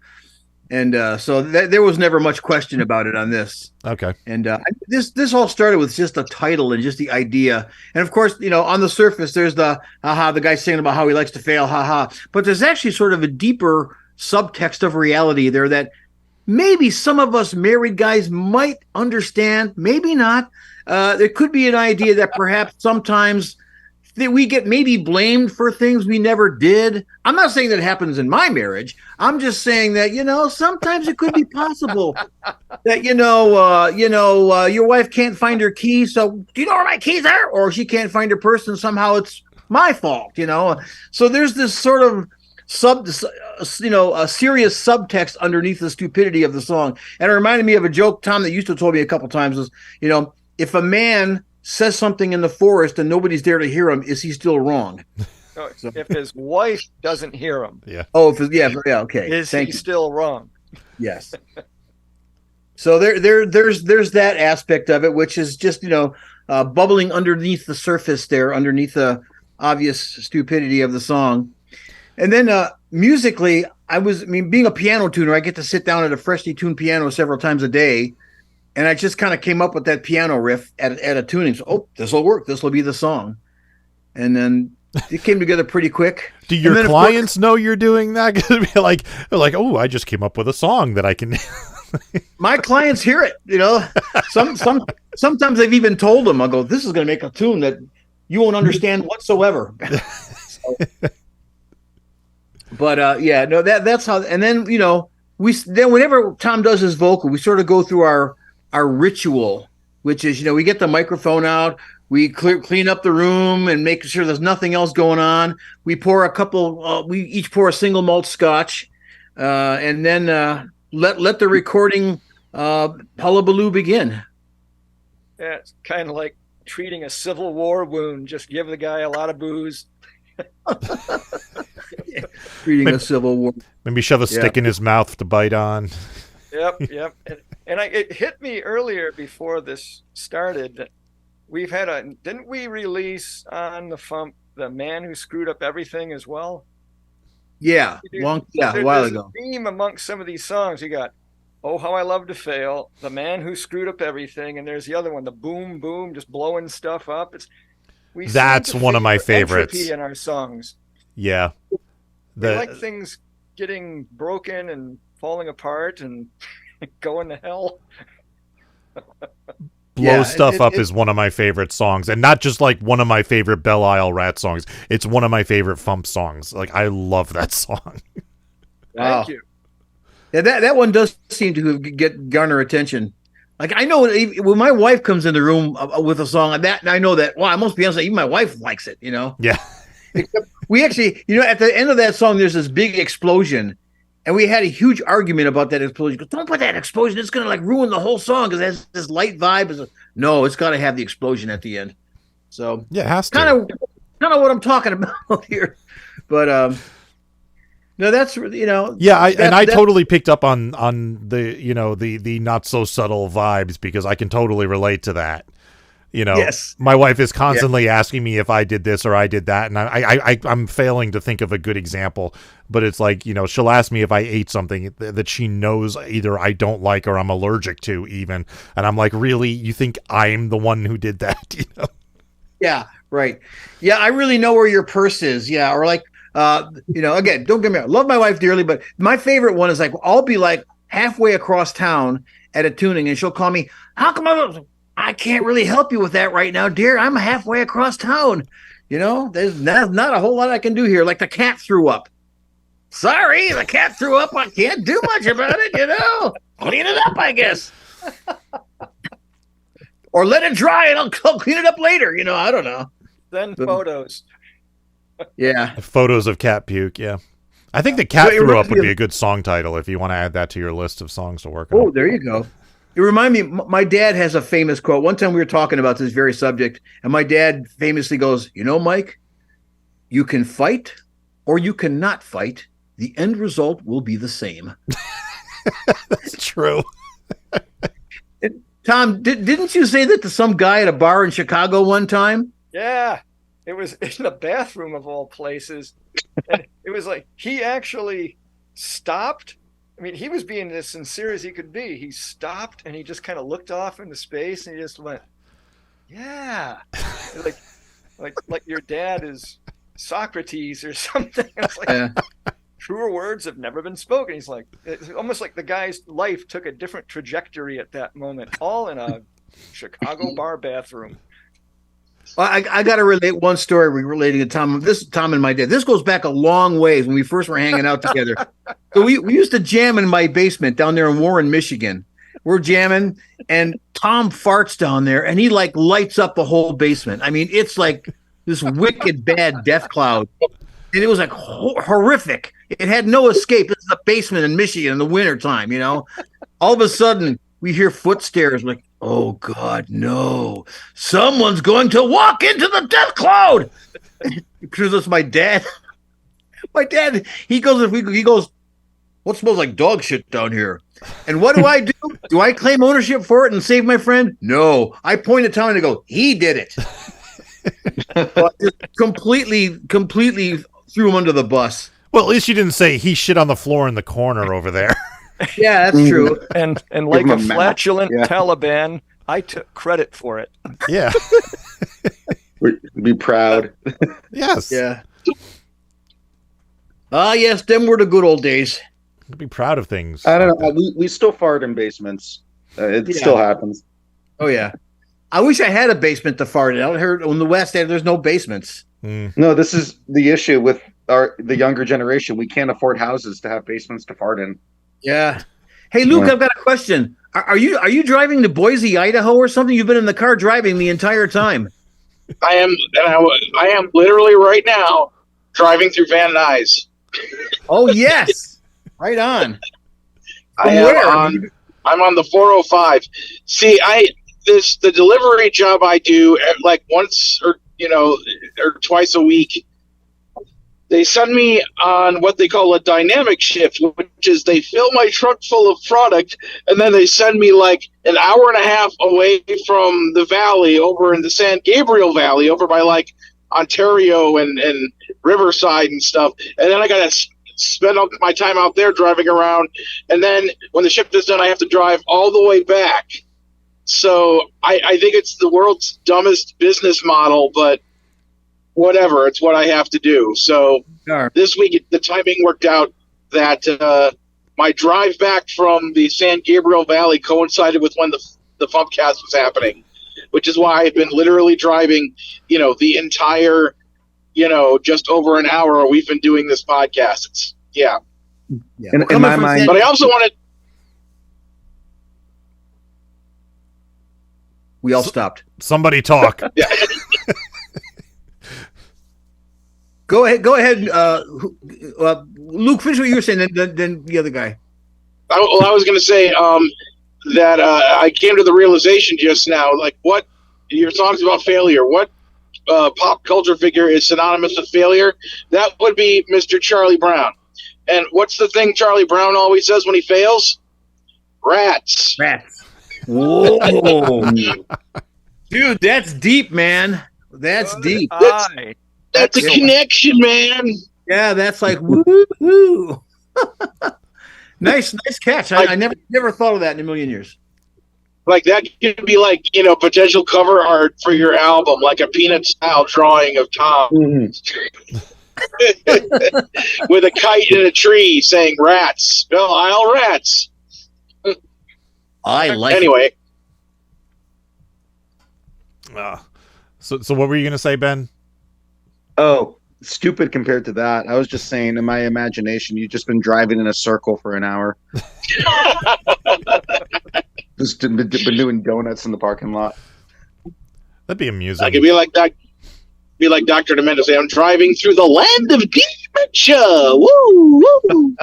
And so there was never much question about it on this. Okay. And this all started with just a title and just the idea. And of course, on the surface, there's the guy singing about how he likes to fail, haha. But there's actually sort of a deeper subtext of reality there that maybe some of us married guys might understand, maybe not. There could be an idea that perhaps sometimes that we get maybe blamed for things we never did. I'm not saying that happens in my marriage. I'm just saying that, sometimes it could be possible that, your wife can't find her keys. So do you know where my keys are? Or she can't find her purse and somehow it's my fault, So there's this sort of a serious subtext underneath the stupidity of the song. And it reminded me of a joke, Tom, that used to told me a couple times is, if a man says something in the forest and nobody's there to hear him, is he still wrong? So if his wife doesn't hear him, Oh, yeah, okay. is Thank he you. still wrong? Yes. So there's that aspect of it, which is just bubbling underneath the surface there, underneath the obvious stupidity of the song. And then musically, being a piano tuner, I get to sit down at a freshly tuned piano several times a day, and I just kind of came up with that piano riff at a tuning. So, this will work. This will be the song. And then it came together pretty quick. Do your clients know you're doing that? They're like, oh, I just came up with a song that I can. My clients hear it. Sometimes they've even told them, I'll go, this is going to make a tune that you won't understand whatsoever. But that's how. And then whenever Tom does his vocal, we sort of go through our ritual, which is we get the microphone out, we clean up the room and make sure there's nothing else going on. We pour we each pour a single malt scotch, and then let the recording hullabaloo begin. Yeah, it's kind of like treating a Civil War wound. Just give the guy a lot of booze. Treating a Civil War. Maybe shove a stick in his mouth to bite on. Yep. And it hit me earlier before this started that we've had didn't we release on the FuMP The Man Who Screwed Up Everything as well? Yeah, a while ago. A theme amongst some of these songs. You got Oh How I Love to Fail, The Man Who Screwed Up Everything, and there's the other one, the Boom Boom, just blowing stuff up. That's one of my favorites entropy in our songs. Yeah, we like things getting broken and falling apart and going to hell. Blow Stuff Up is one of my favorite songs, and not just like one of my favorite Belle Isle Rat songs. It's one of my favorite FuMP songs. Like, I love that song. Wow. Thank you. Yeah, that one does seem to garner attention. Like, I know when my wife comes in the room with a song like that, I know that. Well, I must be honest, even my wife likes it. Yeah. We actually, at the end of that song, there's this big explosion. And we had a huge argument about that explosion. Goes, don't put that explosion. It's going to ruin the whole song because it has this light vibe. No, it's got to have the explosion at the end. So yeah, it has to. Kind of what I'm talking about here. But no, that's Yeah, I totally picked up on the the not so subtle vibes because I can totally relate to that. Yes. My wife is constantly asking me if I did this or I did that, and I'm failing to think of a good example. But it's like, she'll ask me if I ate something that she knows either I don't like or I'm allergic to, even, and I'm like, really, you think I'm the one who did that? Yeah, right. Yeah, I really know where your purse is. Yeah, or like, again, don't get me wrong, love my wife dearly, but my favorite one is I'll be halfway across town at a tuning, and she'll call me. How come I can't really help you with that right now, dear? I'm halfway across town. There's not a whole lot I can do here. Like the cat threw up. Sorry, the cat threw up. I can't do much about it, Clean it up, I guess. Or let it dry and I'll clean it up later. I don't know. Then photos. Yeah. Photos of cat puke, yeah. I think the cat threw up would be a good song title if you want to add that to your list of songs to work on. Oh, there you go. It reminded me, my dad has a famous quote. One time we were talking about this very subject, and my dad famously goes, Mike, you can fight or you cannot fight. The end result will be the same. That's true. Tom, didn't you say that to some guy at a bar in Chicago one time? Yeah. It was in the bathroom of all places. And it was like he actually stopped. I mean, he was being as sincere as he could be. He stopped and he just kind of looked off into space and he just went, yeah. like your dad is Socrates or something. It's like truer words have never been spoken. He's like, it's almost like the guy's life took a different trajectory at that moment, all in a Chicago bar bathroom. Well, I got to relate one story relating to Tom. This Tom and my dad. This goes back a long ways when we first were hanging out together. So we used to jam in my basement down there in Warren, Michigan. We're jamming, and Tom farts down there, and he lights up the whole basement. I mean, it's like this wicked bad death cloud, and it was horrific. It had no escape. This is a basement in Michigan in the wintertime, All of a sudden, we hear footsteps. Like, Oh God, no! Someone's going to walk into the death cloud. Because it's my dad. My dad. He goes. He goes. What smells like dog shit down here? And what do? Do I claim ownership for it and save my friend? No. I point at Tom and I go, he did it. Just completely threw him under the bus. Well, at least you didn't say he shit on the floor in the corner over there. Yeah, that's true. And like a flatulent Taliban, I took credit for it. Yeah. Be proud. Yes. Yeah. Yes, them were the good old days. Be proud of things. I don't know. We still fart in basements. It still happens. Oh yeah. I wish I had a basement to fart in. I heard in the West End there's no basements. No, this is the issue with the younger generation. We can't afford houses to have basements to fart in. Yeah. Hey Luke, I've got a question. Are you driving to Boise, Idaho, or something? You've been in the car driving the entire time. I am, and I am literally right now driving through Van Nuys. Oh yes. Right on. I'm on the 405. See, the delivery job I do like once or twice a week. They send me on what they call a dynamic shift, which is they fill my truck full of product and then they send me like an hour and a half away from the valley over in the San Gabriel Valley over by like Ontario and Riverside and stuff. And then I got to spend all my time out there driving around, and then when the shift is done, I have to drive all the way back. So I think it's the world's dumbest business model, but whatever, it's what I have to do. So This week, the timing worked out that my drive back from the San Gabriel Valley coincided with when the FuMPCast was happening, which is why I've been literally driving, the entire just over an hour we've been doing this podcast. It's In my mind, but I also wanted. We all stopped. Somebody talk. Go ahead. Luke, finish what you were saying. Then the other guy. I was going to say that I came to the realization just now, like what your songs about failure. What pop culture figure is synonymous with failure? That would be Mr. Charlie Brown. And what's the thing Charlie Brown always says when he fails? Rats. Whoa. Dude, that's deep, man. That's deep. That's a connection, man. Yeah, that's like woo-hoo. Nice catch. I never thought of that in a million years. Like that could be like, potential cover art for your album, like a peanut style drawing of Tom. With a kite in a tree saying rats. Belle Isle rats. I like anyway. So what were you gonna say, Ben? Oh, stupid compared to that. I was just saying, in my imagination, you've just been driving in a circle for an hour. Just been doing donuts in the parking lot. That'd be amusing. I could be like that. Be like Dr. Demento say, I'm driving through the land of dementia. Woo, woo.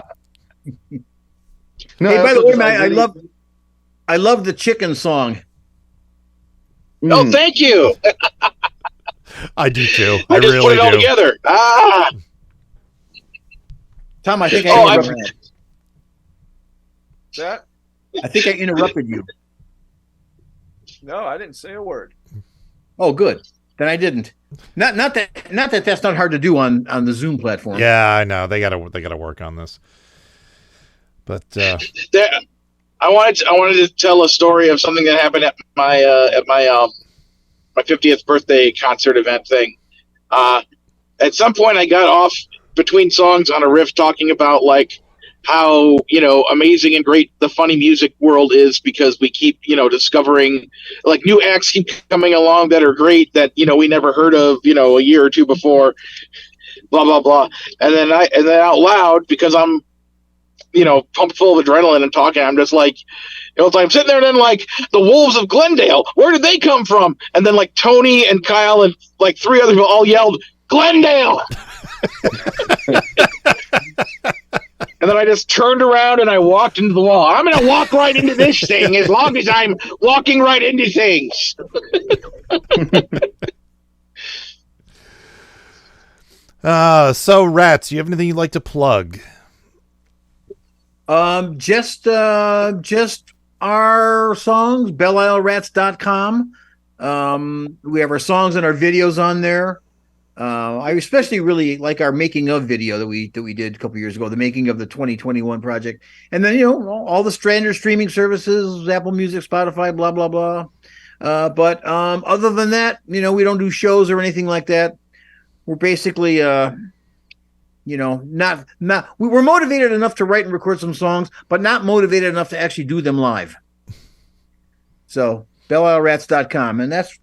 No, hey, by the way, man, I love the chicken song. Oh, thank you. I do too. I just really put it all do. together. Tom, I think I think I interrupted you. No, I didn't say a word. Oh, good. Then I didn't. Not that that's not hard to do on the Zoom platform. Yeah, I know. They gotta work on this. But I wanted to tell a story of something that happened at my 50th birthday concert event thing. At some point, I got off between songs on a riff talking about like how amazing and great the funny music world is, because we keep discovering like new acts keep coming along that are great that we never heard of a year or two before, blah blah blah. And then out loud, because I'm pumped full of adrenaline and talking, I'm just like, I'm sitting there and then like the Wolves of Glendale, where did they come from? And then like Tony and Kyle and like three other people all yelled Glendale. And then I just turned around and I walked into the wall. I'm going to walk right into this thing as long as I'm walking right into things. So Rats, you have anything you'd like to plug? Just our songs, belleislerats.com. We have our songs and our videos on there. I especially really like our making of video that we did a couple years ago, the making of the 2021 project. And then, all the standard streaming services, Apple Music, Spotify, blah, blah, blah. But other than that, we don't do shows or anything like that. We're basically, we're motivated enough to write and record some songs, but not motivated enough to actually do them live. So, belleislerats.com. And that's,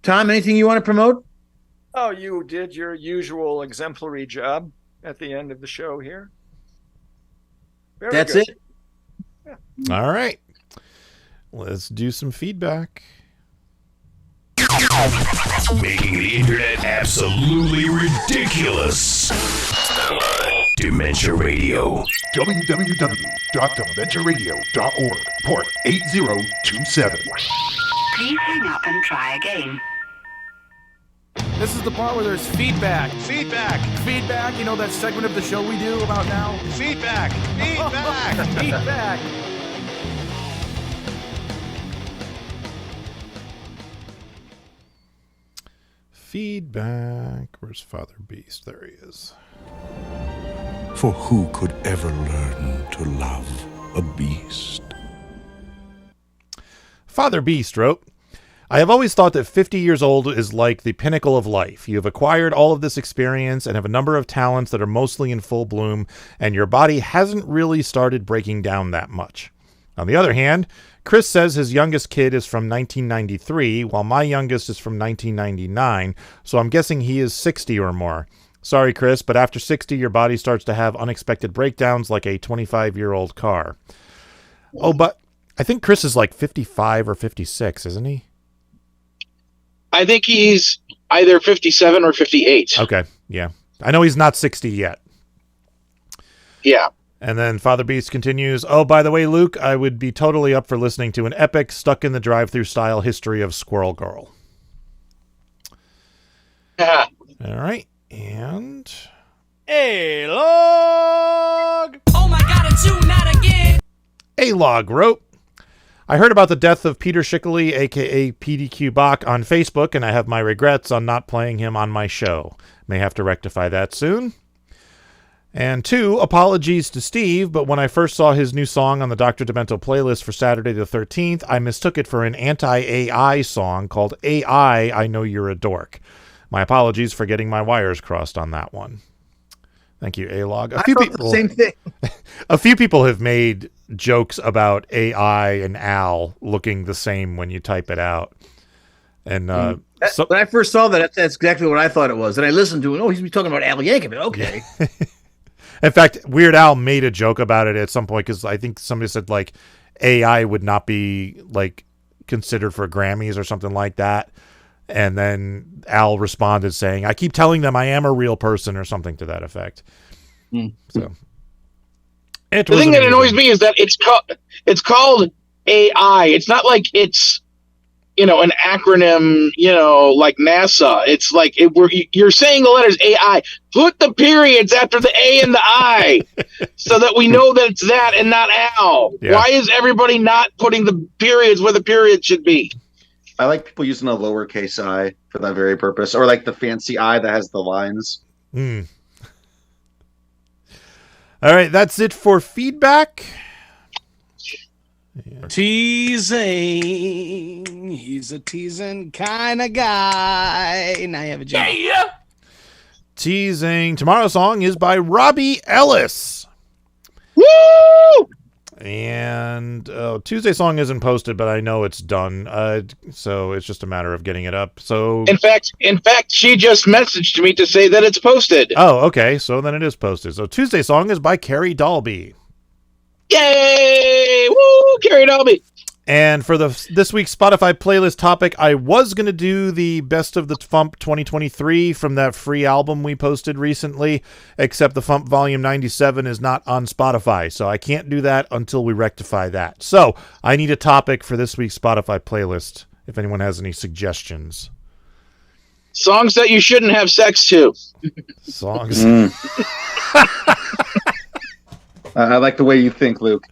Tom, anything you want to promote? Oh, you did your usual exemplary job at the end of the show here. That's good. it. Yeah. All right. Let's do some feedback. Making the internet absolutely ridiculous. Dementia Radio. www.dementiaradio.org. Port 8027. Please hang up and try again. This is the part where there's feedback. Feedback. You know that segment of the show we do about now? Feedback. Feedback. Feedback. Where's Father Beast? There he is. For who could ever learn to love a beast? Father Beast wrote, I have always thought that 50 years old is like the pinnacle of life. You have acquired all of this experience and have a number of talents that are mostly in full bloom, and your body hasn't really started breaking down that much. On the other hand, Chris says his youngest kid is from 1993, while my youngest is from 1999, so I'm guessing he is 60 or more. Sorry, Chris, but after 60, your body starts to have unexpected breakdowns like a 25-year-old car. Oh, but I think Chris is like 55 or 56, isn't he? I think he's either 57 or 58. Okay, yeah. I know he's not 60 yet. Yeah. And then Father Beast continues, oh, by the way, Luke, I would be totally up for listening to an epic, stuck-in-the-drive-through style history of Squirrel Girl. Yeah. All right, and... A-Log! Oh my god, it's you, not again! A-Log wrote, I heard about the death of Peter Schickley, a.k.a. PDQ Bach, on Facebook, and I have my regrets on not playing him on my show. May have to rectify that soon. And 2, apologies to Steve, but when I first saw his new song on the Dr. Demento playlist for Saturday the 13th, I mistook it for an anti-AI song called AI, I Know You're a Dork. My apologies for getting my wires crossed on that one. Thank you, A-Log. I thought the same thing. A few people have made jokes about AI and Al looking the same when you type it out. And when I first saw that, that's exactly what I thought it was. And I listened to it. Oh, he's talking about Al Yankovic. Okay. In fact, Weird Al made a joke about it at some point because I think somebody said like AI would not be like considered for Grammys or something like that. And then Al responded saying, I keep telling them I am a real person or something to that effect. So the thing that annoys me is that it's called AI. It's not like it's, an acronym, like NASA. It's like you're saying the letters AI. Put the periods after the A and the I so that we know that it's that and not Al. Yeah. Why is everybody not putting the periods where the period should be? I like people using a lowercase I for that very purpose, or like the fancy I that has the lines. All right, that's it for feedback. Yeah. Teasing. He's a teasing kind of guy. And I have a job. Yeah. Teasing. Tomorrow's song is by Robbie Ellis. Woo! And Tuesday's song isn't posted, but I know it's done. So it's just a matter of getting it up. So in fact, she just messaged me to say that it's posted. Oh, okay. So then it is posted. So Tuesday's song is by Carrie Dalby. Yay! Woo! Carrie Dalby. And for this week's Spotify playlist topic, I was going to do the Best of the FuMP 2023 from that free album we posted recently, except the FuMP Volume 97 is not on Spotify, so I can't do that until we rectify that. So I need a topic for this week's Spotify playlist, if anyone has any suggestions. Songs that you shouldn't have sex to. Songs. I like the way you think, Luke.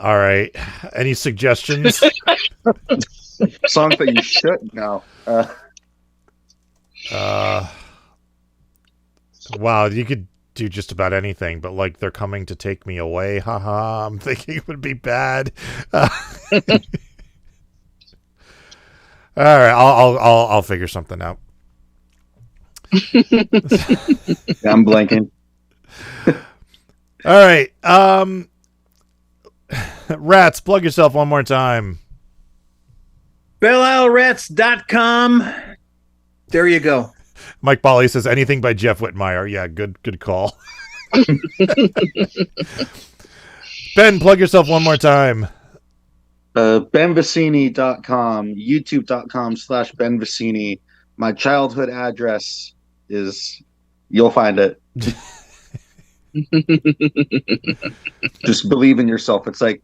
All right. Any suggestions? Songs that you shouldn't know. Wow, you could do just about anything, but like They're Coming to Take Me Away. Haha, I'm thinking it would be bad. All right, I'll figure something out. I'm blanking. All right. Rats, plug yourself one more time. BelleIsleRats.com. There you go. Mike Bally says anything by Jeff Whitmire. Yeah, good call. Ben, plug yourself one more time. BenVisini.com, YouTube.com/BenVisini. My childhood address is, you'll find it. Just believe in yourself. It's like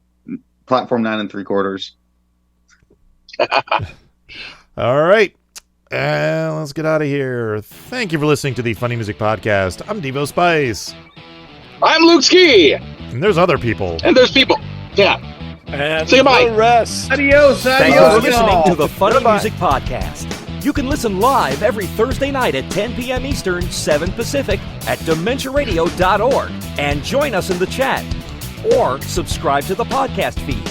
platform 9 3/4. All right. And let's get out of here. Thank you for listening to the Funny Music Podcast. I'm Devo Spice. I'm Luke Ski. And there's other people. And there's people. Yeah. And say goodbye. Rest. Adios. Thank you for listening to the Funny Music Podcast. You can listen live every Thursday night at 10 p.m. Eastern, 7 Pacific at DementiaRadio.org and join us in the chat. Or subscribe to the podcast feed.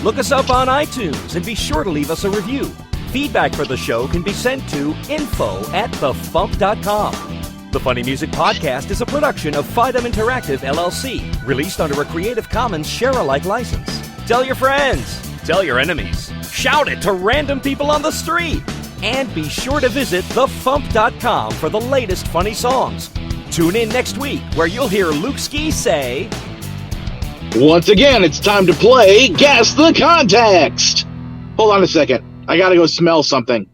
Look us up on iTunes and be sure to leave us a review. Feedback for the show can be sent to info@thefump.com. The Funny Music Podcast is a production of Fidem Interactive, LLC, released under a Creative Commons share-alike license. Tell your friends, tell your enemies, shout it to random people on the street. And be sure to visit thefump.com for the latest funny songs. Tune in next week where you'll hear Luke Ski say... Once again, it's time to play Guess the Context. Hold on a second. I gotta go smell something.